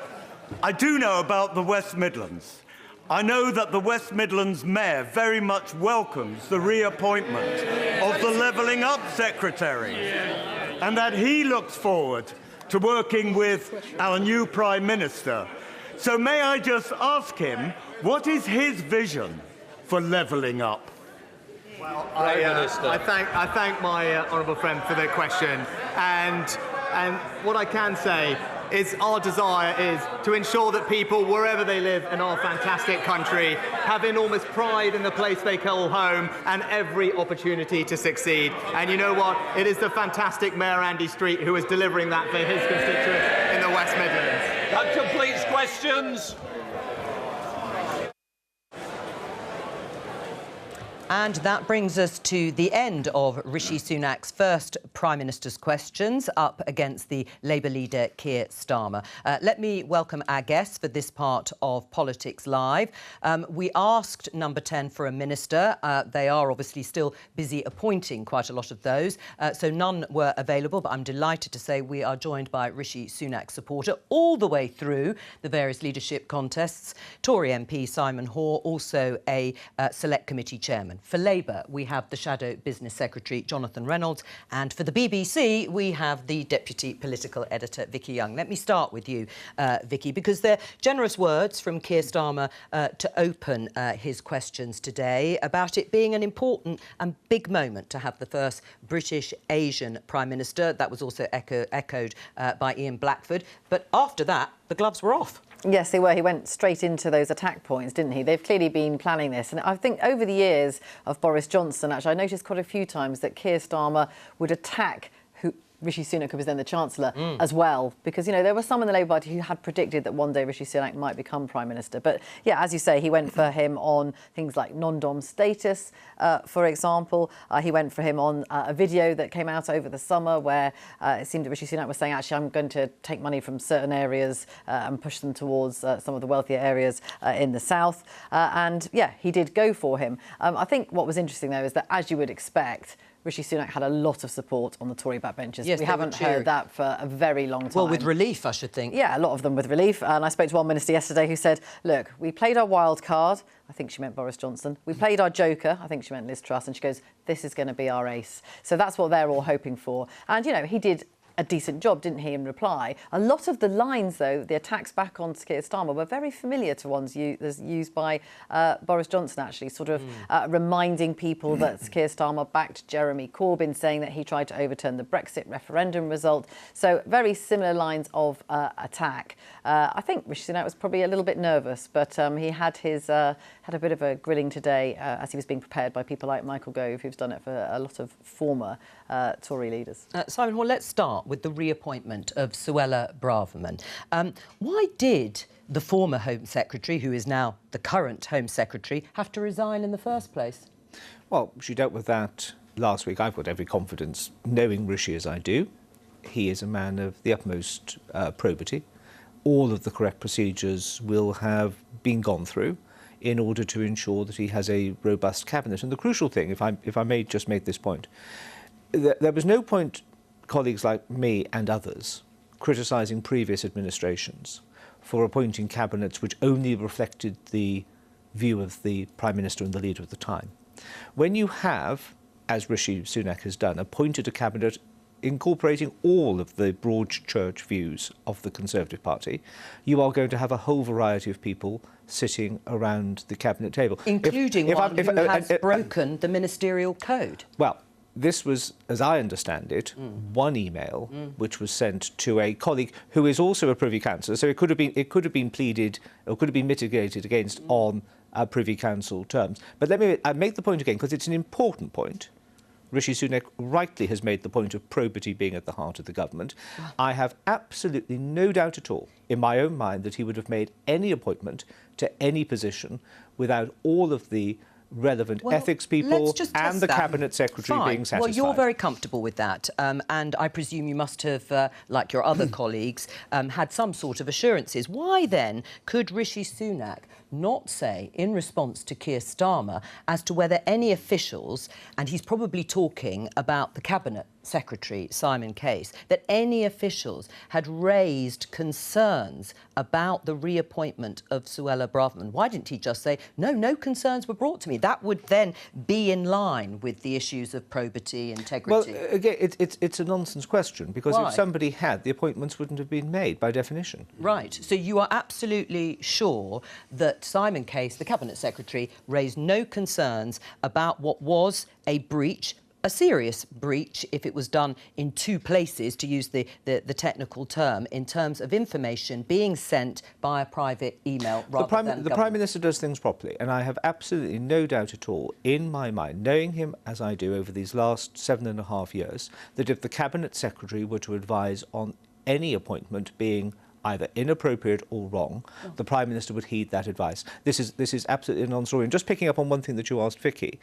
I do know about the West Midlands. I know that the West Midlands Mayor very much welcomes the reappointment of the Levelling Up Secretary, and that he looks forward to working with our new Prime Minister. So may I just ask him, what is his vision for levelling up? Well, I thank my honourable friend for the question, and what I can say is our desire is to ensure that people, wherever they live in our fantastic country, have enormous pride in the place they call home and every opportunity to succeed. And you know what? It is the fantastic Mayor Andy Street who is delivering that for his constituents in the West Midlands. That completes questions. And that brings us to the end of Rishi Sunak's first Prime Minister's questions up against the Labour leader Keir Starmer. Let me welcome our guests for this part of Politics Live. We asked Number 10 for a minister. They are obviously still busy appointing quite a lot of those, so none were available, but I'm delighted to say we are joined by Rishi Sunak's supporter all the way through the various leadership contests. Tory MP Simon Hoare, also a select committee chairman. For Labour, we have the Shadow Business Secretary, Jonathan Reynolds, and for the BBC, we have the Deputy Political Editor, Vicki Young. Let me start with you, Vicki, because they're generous words from Keir Starmer to open his questions today about it being an important and big moment to have the first British Asian Prime Minister. That was also echoed by Ian Blackford. But after that, the gloves were off. Yes, they were. He went straight into those attack points, didn't he? They've clearly been planning this. And I think over the years of Boris Johnson, actually, I noticed quite a few times that Keir Starmer would attack Rishi Sunak, who was then the Chancellor, as well. Because, you know, there were some in the Labour Party who had predicted that one day Rishi Sunak might become Prime Minister. But, yeah, as you say, he went for him on things like non-dom status, for example. He went for him on a video that came out over the summer where it seemed that Rishi Sunak was saying, actually, I'm going to take money from certain areas and push them towards some of the wealthier areas in the south. And, yeah, he did go for him. I think what was interesting, though, is that, as you would expect, Rishi Sunak had a lot of support on the Tory backbenchers. Yes, we haven't heard that for a very long time. Well, with relief, I should think. Yeah, a lot of them with relief. And I spoke to one minister yesterday who said, look, we played our wild card. I think she meant Boris Johnson. We played our joker. I think she meant Liz Truss. And she goes, this is going to be our ace. So that's what they're all hoping for. And, you know, he did a decent job, didn't he, in reply? A lot of the lines, though, the attacks back on Keir Starmer were very familiar to ones used by Boris Johnson, actually, sort of reminding people that Keir Starmer backed Jeremy Corbyn, saying that he tried to overturn the Brexit referendum result. So very similar lines of attack. I think Rishi Sunak was probably a little bit nervous, but he had a bit of a grilling today as he was being prepared by people like Michael Gove, who's done it for a lot of former Tory leaders. Simon, well, let's start with the reappointment of Suella Braverman. Why did the former Home Secretary, who is now the current Home Secretary, have to resign in the first place? Well, she dealt with that last week. I've got every confidence, knowing Rishi as I do. He is a man of the utmost probity. All of the correct procedures will have been gone through in order to ensure that he has a robust cabinet. And the crucial thing, if I may just make this point, there was no point colleagues like me and others criticising previous administrations for appointing cabinets which only reflected the view of the Prime Minister and the leader at the time. When you have, as Rishi Sunak has done, appointed a cabinet incorporating all of the broad church views of the Conservative Party, you are going to have a whole variety of people sitting around the cabinet table. Including one who has broken the ministerial code. Well, this was, as I understand it, one email which was sent to a colleague who is also a Privy Councillor. So it could have been pleaded or could have been mitigated against on Privy Council terms. But let me make the point again, because it's an important point. Rishi Sunak rightly has made the point of probity being at the heart of the government. I have absolutely no doubt at all in my own mind that he would have made any appointment to any position without all of the relevant ethics people let's just and test the that. Cabinet Secretary Fine. being satisfied. Well, you're very comfortable with that, and I presume you must have, like your other colleagues, had some sort of assurances. Why then could Rishi Sunak not say, in response to Keir Starmer, as to whether any officials, and he's probably talking about the Cabinet Secretary, Simon Case, that any officials had raised concerns about the reappointment of Suella Braverman? Why didn't he just say, no concerns were brought to me? That would then be in line with the issues of probity, integrity. Well, again, it's a nonsense question, because Why? if somebody had, the appointments wouldn't have been made, by definition. Right. So you are absolutely sure that Simon Case, the Cabinet Secretary, raised no concerns about what was a breach, a serious breach if it was done in two places, to use the technical term, in terms of information being sent by a private email rather than the Prime Minister does things properly, and I have absolutely no doubt at all in my mind, knowing him as I do over these last 7.5 years, that if the Cabinet Secretary were to advise on any appointment being either inappropriate or wrong, the Prime Minister would heed that advice. This is absolutely a non-story. And just picking up on one thing that you asked Vicki,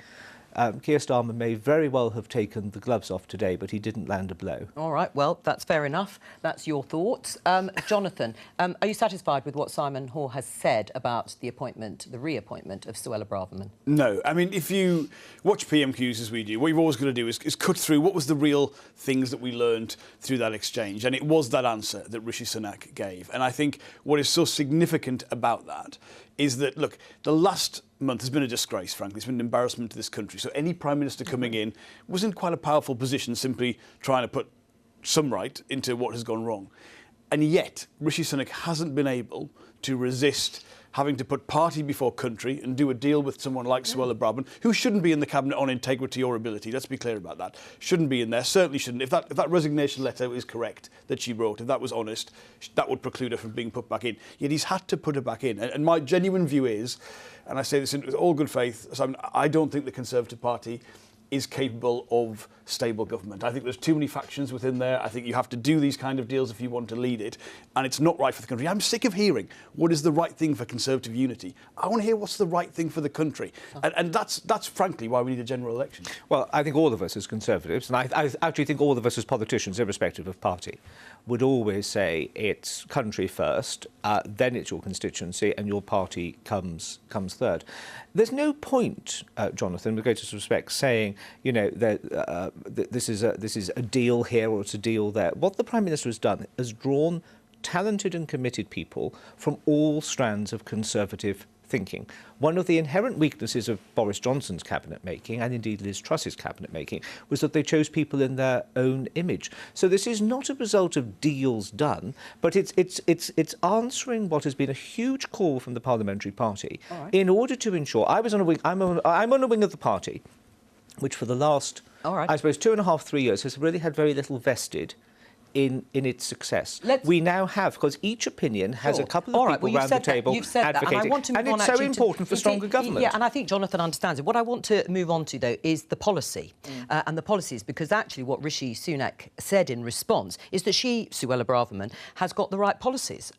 Keir Starmer may very well have taken the gloves off today, but he didn't land a blow. All right, well, that's fair enough. That's your thoughts. Jonathan, are you satisfied with what Simon Hoare has said about the reappointment of Suella Braverman? No. I mean, if you watch PMQs as we do, what you've always got to do is cut through what was the real things that we learned through that exchange. And it was that answer that Rishi Sunak gave. And I think what is so significant about that is that, look, the last month has been a disgrace, frankly. It's been an embarrassment to this country. So any Prime Minister coming in was in quite a powerful position, simply trying to put some right into what has gone wrong. And yet, Rishi Sunak hasn't been able to resist having to put party before country and do a deal with someone like Suella Braverman, who shouldn't be in the Cabinet on integrity or ability. Let's be clear about that. Shouldn't be in there, certainly shouldn't. If that resignation letter is correct that she wrote, if that was honest, that would preclude her from being put back in. Yet he's had to put her back in. And my genuine view is, and I say this in all good faith, Simon, I don't think the Conservative Party is capable of stable government. I think there's too many factions within there. I think you have to do these kind of deals if you want to lead it, and it's not right for the country. I'm sick of hearing what is the right thing for Conservative unity. I want to hear what's the right thing for the country, and that's frankly why we need a general election. Well, I think all of us as Conservatives, and I actually think all of us as politicians, irrespective of party, would always say it's country first, then it's your constituency, and your party comes third. There's no point, Jonathan, with greatest respect, saying, you know, that this is a deal here or it's a deal there. What the Prime Minister has done is drawn talented and committed people from all strands of Conservative thinking. One of the inherent weaknesses of Boris Johnson's cabinet making, and indeed Liz Truss's cabinet making, was that they chose people in their own image. So this is not a result of deals done, but it's answering what has been a huge call from the Parliamentary Party in order to ensure. I'm on a wing of the party, which for the last, I suppose, 2.5, 3 years has really had very little vested in its success. We now have, because each opinion has a couple of people around the table advocating, and it's so important for stronger government. Yeah, and I think Jonathan understands it. What I want to move on to, though, is the policy and the policies, because actually what Rishi Sunak said in response is that Suella Braverman, has got the right policies,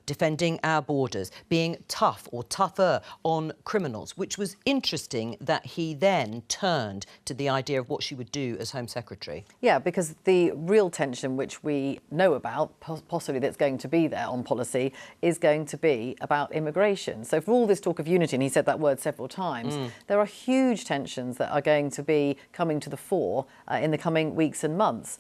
defending our borders, being tough or tougher on criminals, which was interesting that he then turned to the idea of what she would do as Home Secretary. Yeah, because the real tension which we know about, possibly that's going to be there on policy, is going to be about immigration. So for all this talk of unity, and he said that word several times, there are huge tensions that are going to be coming to the fore in the coming weeks and months.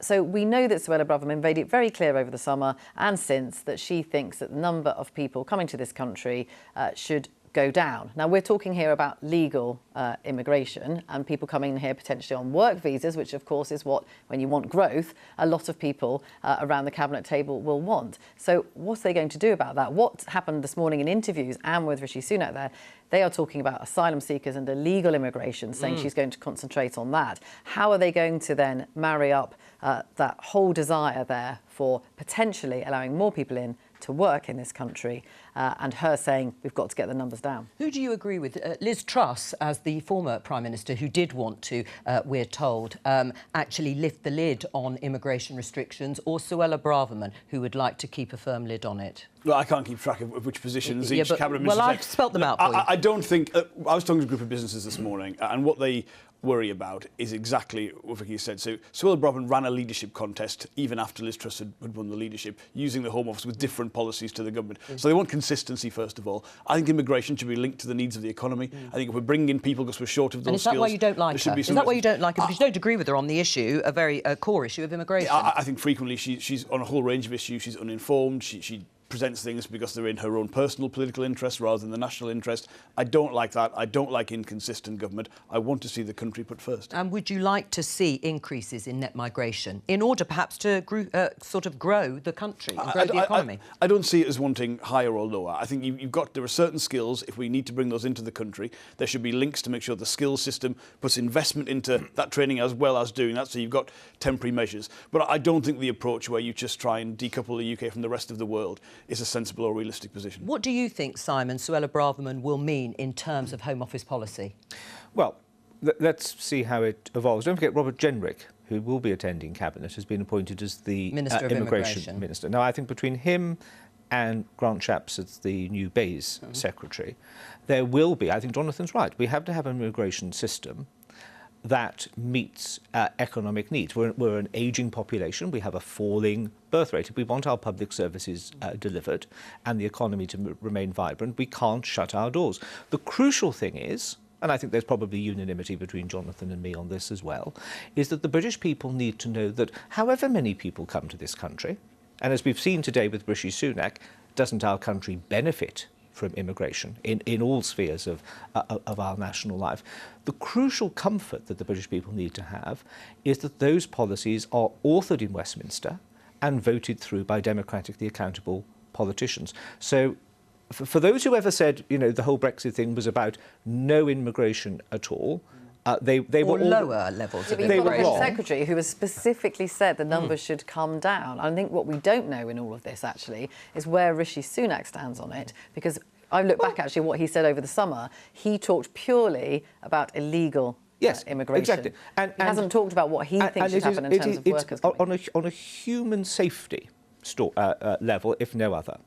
So we know that Suella Braverman made it very clear over the summer and since that she thinks that the number of people coming to this country should go down. Now, we're talking here about legal immigration and people coming here potentially on work visas, which, of course, is what, when you want growth, a lot of people around the cabinet table will want. So what are they going to do about that? What happened this morning in interviews and with Rishi Sunak there, they are talking about asylum seekers and illegal immigration, saying she's going to concentrate on that. How are they going to then marry up that whole desire there for potentially allowing more people in to work in this country, and her saying we've got to get the numbers down? Who do you agree with? Liz Truss, as the former Prime Minister, who did want to, we're told, actually lift the lid on immigration restrictions, or Suella Braverman, who would like to keep a firm lid on it? Well, I can't keep track of which positions each cabinet minister. Well, I've spelt them out for you. I don't think... I was talking to a group of businesses this morning, and what they worry about is exactly what Vicki said. So Suella Braverman ran a leadership contest even after Liz Truss had won the leadership, using the Home Office with different policies to the government. So they want consistency, first of all. I think immigration should be linked to the needs of the economy. I think if we're bringing in people because we're short of those skills... And is that why you don't like her? Is that why you don't like her? Because you don't agree with her on the issue, a very core issue of immigration. I think frequently she's on a whole range of issues. She's uninformed. She presents things because they're in her own personal political interest rather than the national interest. I don't like that. I don't like inconsistent government. I want to see the country put first. And would you like to see increases in net migration in order perhaps to sort of grow the country and grow the economy? I don't see it as wanting higher or lower. I think there are certain skills, if we need to bring those into the country, there should be links to make sure the skills system puts investment into that training as well as doing that, so you've got temporary measures. But I don't think the approach where you just try and decouple the UK from the rest of the world is a sensible or realistic position. What do you think, Simon, Suella Braverman will mean in terms of Home Office policy? Well, let's see how it evolves. Don't forget Robert Jenrick, who will be attending Cabinet, has been appointed as the Minister of Immigration Minister. Now, I think between him and Grant Shapps as the new Bays Secretary, there will be, I think Jonathan's right, we have to have an immigration system that meets economic needs. We're an ageing population. We have a falling birth rate. If we want our public services delivered and the economy to remain vibrant, we can't shut our doors. The crucial thing is, and I think there's probably unanimity between Jonathan and me on this as well, is that the British people need to know that however many people come to this country, and as we've seen today with Rishi Sunak, doesn't our country benefit from immigration in all spheres of our national life? The crucial comfort that the British people need to have is that those policies are authored in Westminster and voted through by democratically accountable politicians. So for those who ever said, you know, the whole Brexit thing was about no immigration at all, they were all lower levels of immigration. You've got a British Secretary who has specifically said the numbers should come down. I think what we don't know in all of this, actually, is where Rishi Sunak stands on it, because I look back, actually, what he said over the summer. He talked purely about illegal immigration. Exactly. And he hasn't talked about what he thinks should happen in terms of workers. On a human safety level, if no other,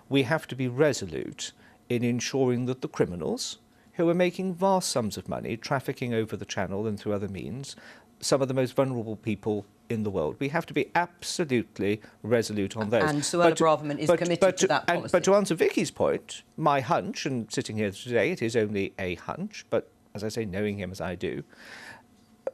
we have to be resolute in ensuring that the criminals who are making vast sums of money, trafficking over the channel and through other means, some of the most vulnerable people in the world. We have to be absolutely resolute on those. And Suella Braverman is committed to that policy. But to answer Vicki's point, my hunch, and sitting here today, it is only a hunch, but as I say, knowing him as I do,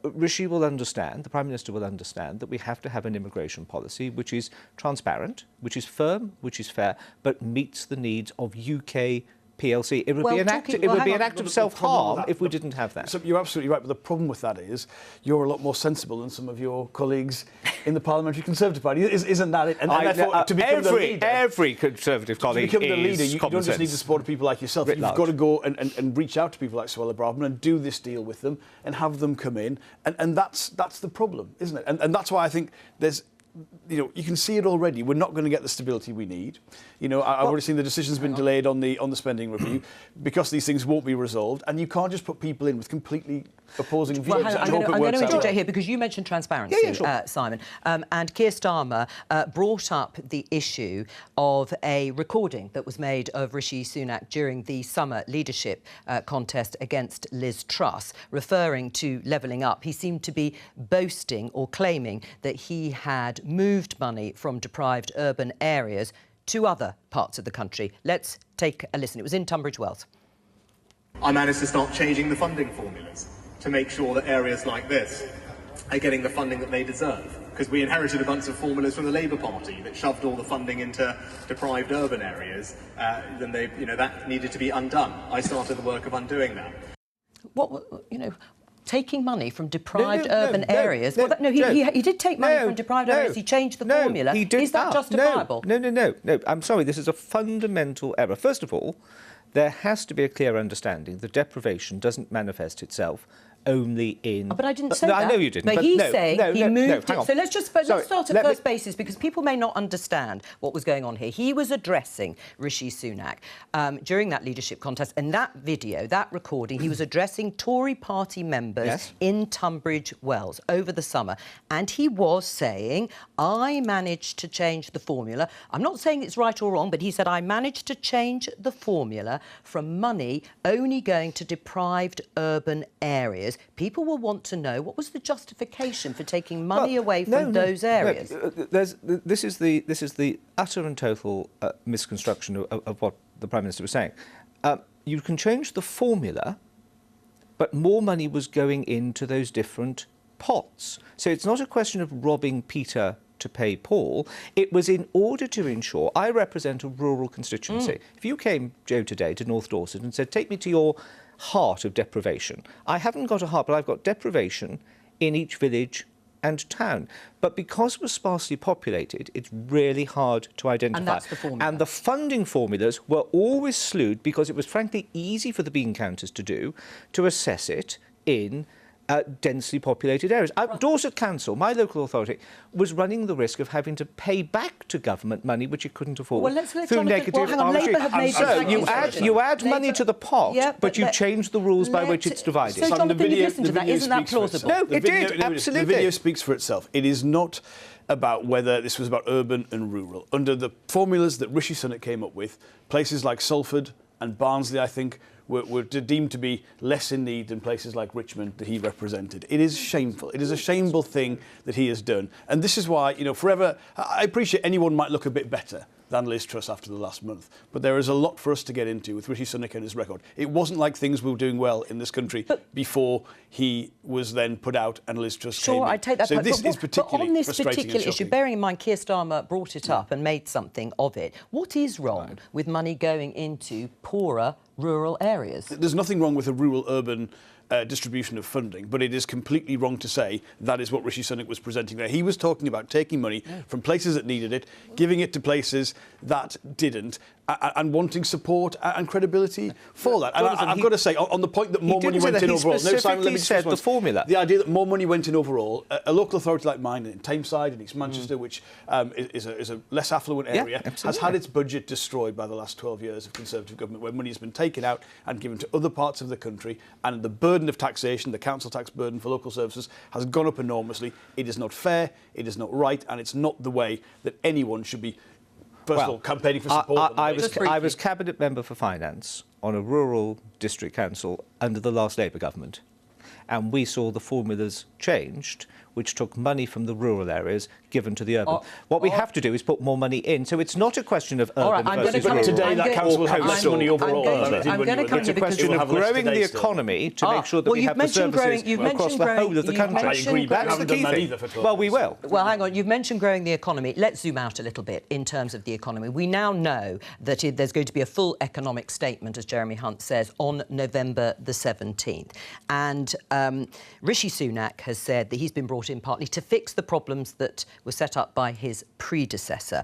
Rishi will understand, the Prime Minister will understand, that we have to have an immigration policy which is transparent, which is firm, which is fair, but meets the needs of UK PLC. It would be an act of self-harm if we didn't have that. So you're absolutely right, but the problem with that is you're a lot more sensible than some of your colleagues in the Parliamentary Conservative Party. Isn't that it? And therefore, to become the leader, every Conservative colleague to become the leader, you don't just need to support people like yourself. You've got to go and reach out to people like Suella Braverman and do this deal with them and have them come in. And that's the problem, isn't it? And that's why I think there's... You know, you can see it already. We're not going to get the stability we need. You know, I've already seen the decision's been delayed on the spending review because these things won't be resolved, and you can't just put people in with completely opposing views. I'm going to interject here because you mentioned transparency, Simon, and Keir Starmer brought up the issue of a recording that was made of Rishi Sunak during the summer leadership contest against Liz Truss, referring to levelling up. He seemed to be boasting or claiming that he had moved money from deprived urban areas to other parts of the country. Let's take a listen. It was in Tunbridge Wells. I managed to start changing the funding formulas to make sure that areas like this are getting the funding that they deserve. Because we inherited a bunch of formulas from the Labour Party that shoved all the funding into deprived urban areas, then that needed to be undone. I started the work of undoing that. Taking money from deprived urban areas. He did take money from deprived areas. He changed the formula. Is that justifiable? No. I'm sorry. This is a fundamental error. First of all, there has to be a clear understanding that deprivation doesn't manifest itself only in... But I didn't say no, that. I know you didn't. But he's saying he moved hang it. on. So let's start at Sorry, first basis, because people may not understand what was going on here. He was addressing Rishi Sunak during that leadership contest. And that video, that recording, he was addressing Tory party members in Tunbridge Wells over the summer. And he was saying, I managed to change the formula. I'm not saying it's right or wrong, but he said, I managed to change the formula from money only going to deprived urban areas. People will want to know, what was the justification for taking money away from those areas? This is the utter and total misconstruction of what the Prime Minister was saying. You can change the formula, but more money was going into those different pots. So it's not a question of robbing Peter to pay Paul. It was in order to ensure... I represent a rural constituency. If you came, Jo, today to North Dorset and said, take me to your heart of deprivation. I haven't got a heart, but I've got deprivation in each village and town. But because we're sparsely populated, it's really hard to identify. And that's the formula. And the funding formulas were always slewed because it was frankly easy for the bean counters to do, to assess it in densely populated areas. Dorset Council, my local authority, was running the risk of having to pay back to government money which it couldn't afford. Well, let's through negative Labour have made so you add money to the pot, but you change the rules by which it's divided. So, Jonathan, you listened to that. Isn't that plausible? No, it did, absolutely. The video speaks for itself. It is not about whether this was about urban and rural. Under the formulas that Rishi Sunak came up with, places like Salford and Barnsley, I think, were deemed to be less in need than places like Richmond that he represented. It is shameful. It is a shameful thing that he has done. And this is why, forever... I appreciate anyone might look a bit better than Liz Truss after the last month. But there is a lot for us to get into with Rishi Sunak and his record. It wasn't like things were doing well in this country before he was then put out and Liz Truss came in. I take that so point. This is particularly on this frustrating particular and issue, shocking. bearing in mind Keir Starmer brought it up and made something of it, what is wrong with money going into poorer rural areas? There's nothing wrong with a rural-urban distribution of funding, but it is completely wrong to say that is what Rishi Sunak was presenting there. He was talking about taking money from places that needed it, giving it to places that didn't, and wanting support and credibility for that. And I've got to say, on the point that more money went in overall... No, Simon, let me said the formula. The idea that more money went in overall, a local authority like mine in Tameside in East Manchester, which is a less affluent area, has had its budget destroyed by the last 12 years of Conservative government, where money has been taken out and given to other parts of the country, and the burden of taxation, the council tax burden for local services, has gone up enormously. It is not fair, it is not right, and it's not the way that anyone should be, first of all, campaigning for support. I was Cabinet Member for Finance on a rural district council under the last Labour government, and we saw the formulas changed, which took money from the rural areas given to the urban. What we have to do is put more money in. So it's not a question of urban versus rural. Today that council will have less money overall. It's a question of growing the economy to make sure that we have the services across the whole of the country. I agree, but that's the key thing. Well, we will. Well, hang on. You've mentioned growing the economy. Let's zoom out a little bit in terms of the economy. We now know that there's going to be a full economic statement, as Jeremy Hunt says, on November the 17th. And Rishi Sunak has said that he's been brought in partly to fix the problems that were set up by his predecessor.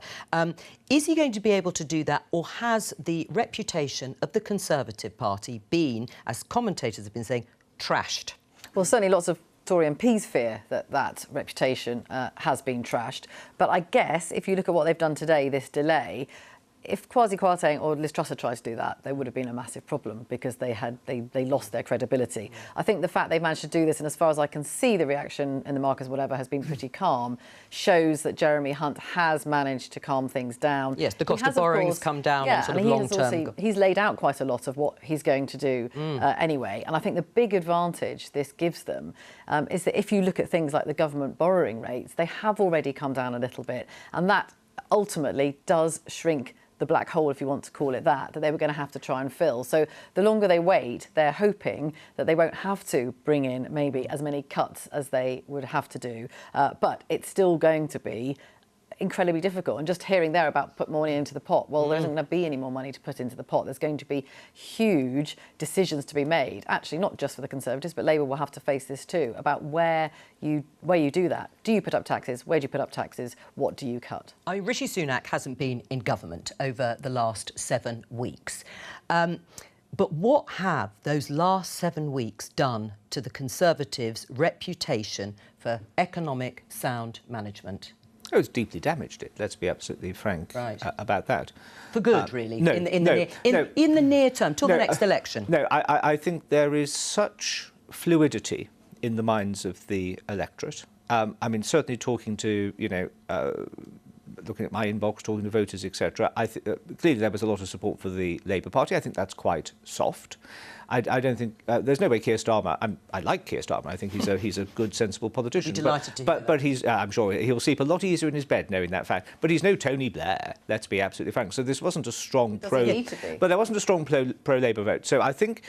Is he going to be able to do that, or has the reputation of the Conservative Party been, as commentators have been saying, trashed? Well, certainly lots of Tory MPs fear that that reputation has been trashed. But I guess if you look at what they've done today, this delay, if Kwasi Kwarteng or Liz Truss had tried to do that, there would have been a massive problem because they lost their credibility. I think the fact they managed to do this, and as far as I can see, the reaction in the markets, whatever, has been pretty calm, shows that Jeremy Hunt has managed to calm things down. Yes, the cost of borrowing has come down on sort of long-term. He's laid out quite a lot of what he's going to do anyway. And I think the big advantage this gives them is that if you look at things like the government borrowing rates, they have already come down a little bit. And that ultimately does shrink the black hole, if you want to call it that they were going to have to try and fill. So the longer they wait, they're hoping that they won't have to bring in maybe as many cuts as they would have to do. But it's still going to be incredibly difficult. And just hearing there about put more money into the pot, well, there isn't going to be any more money to put into the pot. There's going to be huge decisions to be made, actually not just for the Conservatives, but Labour will have to face this too, about where you do that. Do you put up taxes? Where do you put up taxes? What do you cut? I mean, Rishi Sunak hasn't been in government over the last 7 weeks. But what have those last 7 weeks done to the Conservatives' reputation for economic sound management? Oh, it's deeply damaged it. Let's be absolutely frank about that. For good, really, No, in the near term, till the next election. No, I think there is such fluidity in the minds of the electorate. I mean, certainly talking to, looking at my inbox, talking to voters, etc., clearly there was a lot of support for the Labour Party. I think that's quite soft. I don't think there's no way Keir Starmer. I like Keir Starmer. I think he's a good, sensible politician. We're delighted to hear but he's. I'm sure he'll sleep a lot easier in his bed knowing that fact. But he's no Tony Blair. Let's be absolutely frank. So this wasn't a strong pro. But there wasn't a strong pro Labour vote. So I think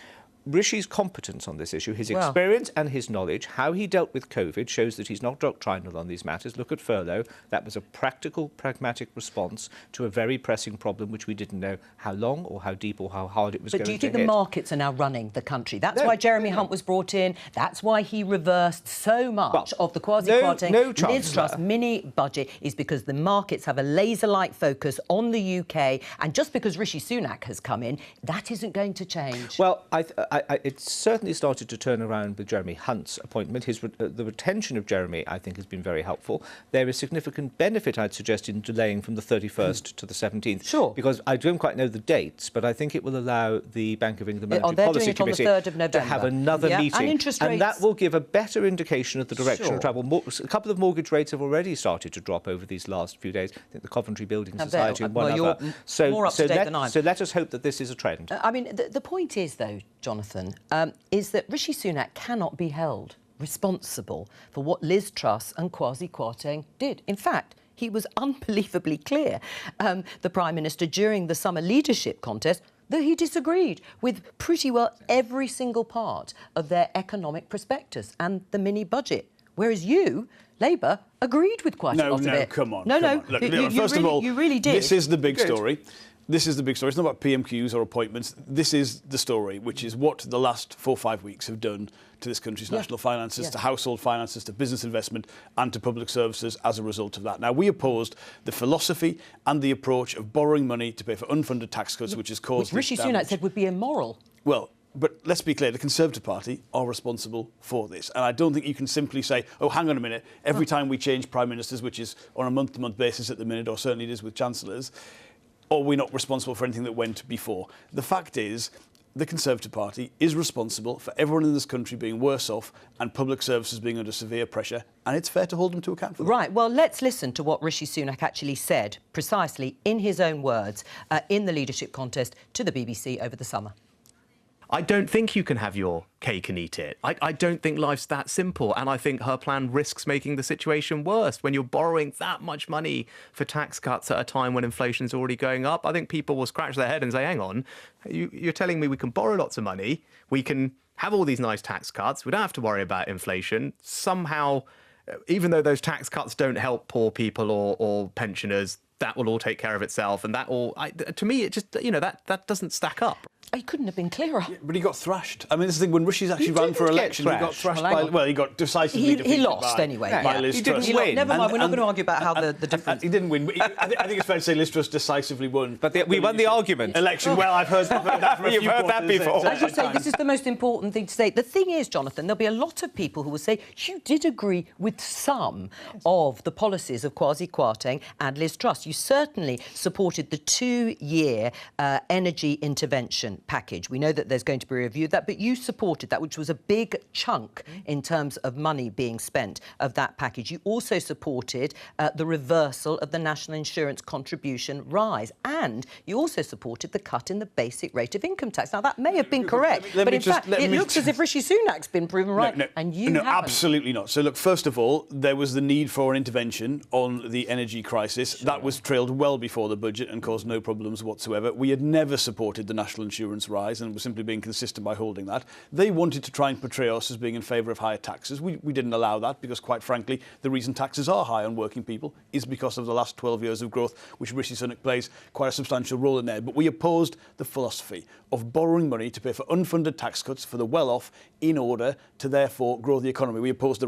Rishi's competence on this issue, his experience and his knowledge, how he dealt with COVID, shows that he's not doctrinal on these matters. Look at furlough. That was a practical, pragmatic response to a very pressing problem which we didn't know how long or how deep or how hard it was going to hit. But do you think the markets are now running the country? That's why Jeremy Hunt was brought in. That's why he reversed so much of the quasi-quarting Liz Truss mini budget, is because the markets have a laser-like focus on the UK. And just because Rishi Sunak has come in, that isn't going to change. Well, it certainly started to turn around with Jeremy Hunt's appointment. The retention of Jeremy, I think, has been very helpful. There is significant benefit, I'd suggest, in delaying from the 31st to the 17th. Sure. Because I don't quite know the dates, but I think it will allow the Bank of England Monetary they're Policy doing it on the Committee 3rd of November. to have another meeting. And interest rates. And that will give a better indication of the direction of travel. A couple of mortgage rates have already started to drop over these last few days. I think the Coventry Building Society and one other. You're more up to date than I am. So let us hope that this is a trend. I mean, the point is, though, Jonathan, is that Rishi Sunak cannot be held responsible for what Liz Truss and Kwasi Kwarteng did. In fact, he was unbelievably clear, the Prime Minister, during the summer leadership contest, that he disagreed with pretty well every single part of their economic prospectus and the mini-budget. Whereas you, Labour, agreed with quite a lot of it. No, come on. Look, first of all, you really did. This is the big story. This is the big story. It's not about PMQs or appointments. This is the story, which is what the last 4 or 5 weeks have done to this country's national finances, to household finances, to business investment and to public services as a result of that. Now, we opposed the philosophy and the approach of borrowing money to pay for unfunded tax cuts, which has caused Which Rishi Sunak said would be immoral. Well, but let's be clear, the Conservative Party are responsible for this. And I don't think you can simply say, oh, hang on a minute, every time we change Prime Ministers, which is on a month-to-month basis at the minute, or certainly it is with Chancellors, or we're not responsible for anything that went before. The fact is, the Conservative Party is responsible for everyone in this country being worse off and public services being under severe pressure, and it's fair to hold them to account for that. Right, well, let's listen to what Rishi Sunak actually said, precisely in his own words, in the leadership contest to the BBC over the summer. I don't think you can have your cake and eat it. I don't think life's that simple. And I think her plan risks making the situation worse. When you're borrowing that much money for tax cuts at a time when inflation's already going up, I think people will scratch their head and say, hang on, you're telling me we can borrow lots of money, we can have all these nice tax cuts, we don't have to worry about inflation. Somehow, even though those tax cuts don't help poor people or pensioners, that will all take care of itself. And that all, to me, it just, that doesn't stack up. He couldn't have been clearer. Yeah, but he got thrashed. I mean, this is the thing, when Rishi's actually ran for election, he got thrashed he got decisively defeated. He lost anyway. By Liz Truss. He didn't win. Never mind, we're not going to argue about how the difference... He didn't win. I think it's fair to say Liz Truss decisively won. But we won the argument. Election. Well, I've heard that from a few You've heard that before. As you say, this is the most important thing to say. The thing is, Jonathan, there'll be a lot of people who will say, you did agree with some of the policies of Kwasi Kwarteng and Liz Truss. You certainly supported the 2-year energy intervention package. We know that there's going to be a review of that, but you supported that, which was a big chunk in terms of money being spent of that package. You also supported the reversal of the national insurance contribution rise, and you also supported the cut in the basic rate of income tax. Now, that may have been correct, but in fact, it looks as if Rishi Sunak's been proven right, and you haven't. Absolutely not. So, look, first of all, there was the need for an intervention on the energy crisis. That was trailed well before the budget and caused no problems whatsoever. We had never supported the national insurance rise and were simply being consistent by holding that. They wanted to try and portray us as being in favour of higher taxes. We didn't allow that because, quite frankly, the reason taxes are high on working people is because of the last 12 years of growth, which Rishi Sunak plays quite a substantial role in there. But we opposed the philosophy of borrowing money to pay for unfunded tax cuts for the well-off in order to therefore grow the economy. We opposed the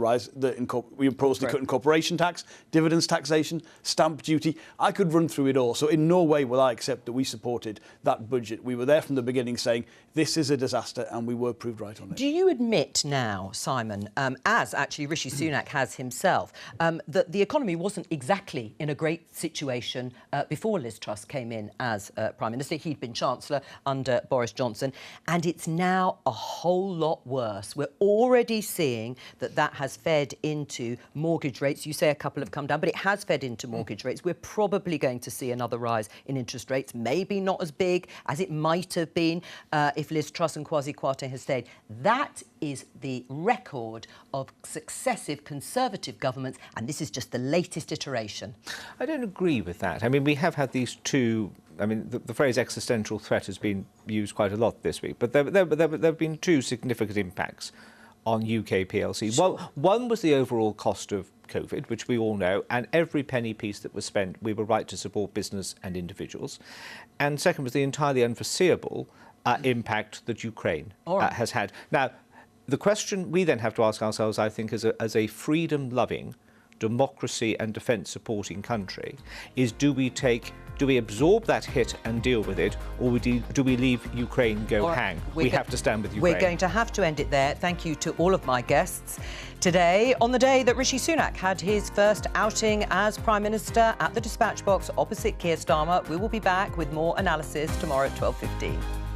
cut in corporation tax, dividends taxation, stamp duty. I could run through it all. So in no way will I accept that we supported that budget. We were there from the beginning saying this is a disaster, and we were proved right on it. Do you admit now, Simon, as actually Rishi Sunak has himself, that the economy wasn't exactly in a great situation before Liz Truss came in as Prime Minister? He'd been Chancellor under Boris Johnson, and it's now a whole lot worse. We're already seeing that has fed into mortgage rates. You say a couple have come down, but it has fed into mortgage rates. We're probably going to see another rise in interest rates, maybe not as big as it might have been if Liz Truss and Kwasi Kwarteng had stayed. That is the record of successive Conservative governments, and this is just the latest iteration. I don't agree with that. I mean, we have had these two... I mean, the phrase existential threat has been used quite a lot this week, but there have been two significant impacts on UK PLC. Sure. Well, one was the overall cost of COVID, which we all know, and every penny piece that was spent, we were right to support business and individuals. And second was the entirely unforeseeable impact that Ukraine has had. Now, the question we then have to ask ourselves, I think, as a freedom-loving, democracy and defence-supporting country, is do we absorb that hit and deal with it, or do we leave Ukraine go hang? We have to stand with Ukraine. We're going to have to end it there. Thank you to all of my guests today, on the day that Rishi Sunak had his first outing as Prime Minister at the Dispatch Box opposite Keir Starmer. We will be back with more analysis tomorrow at 12:15.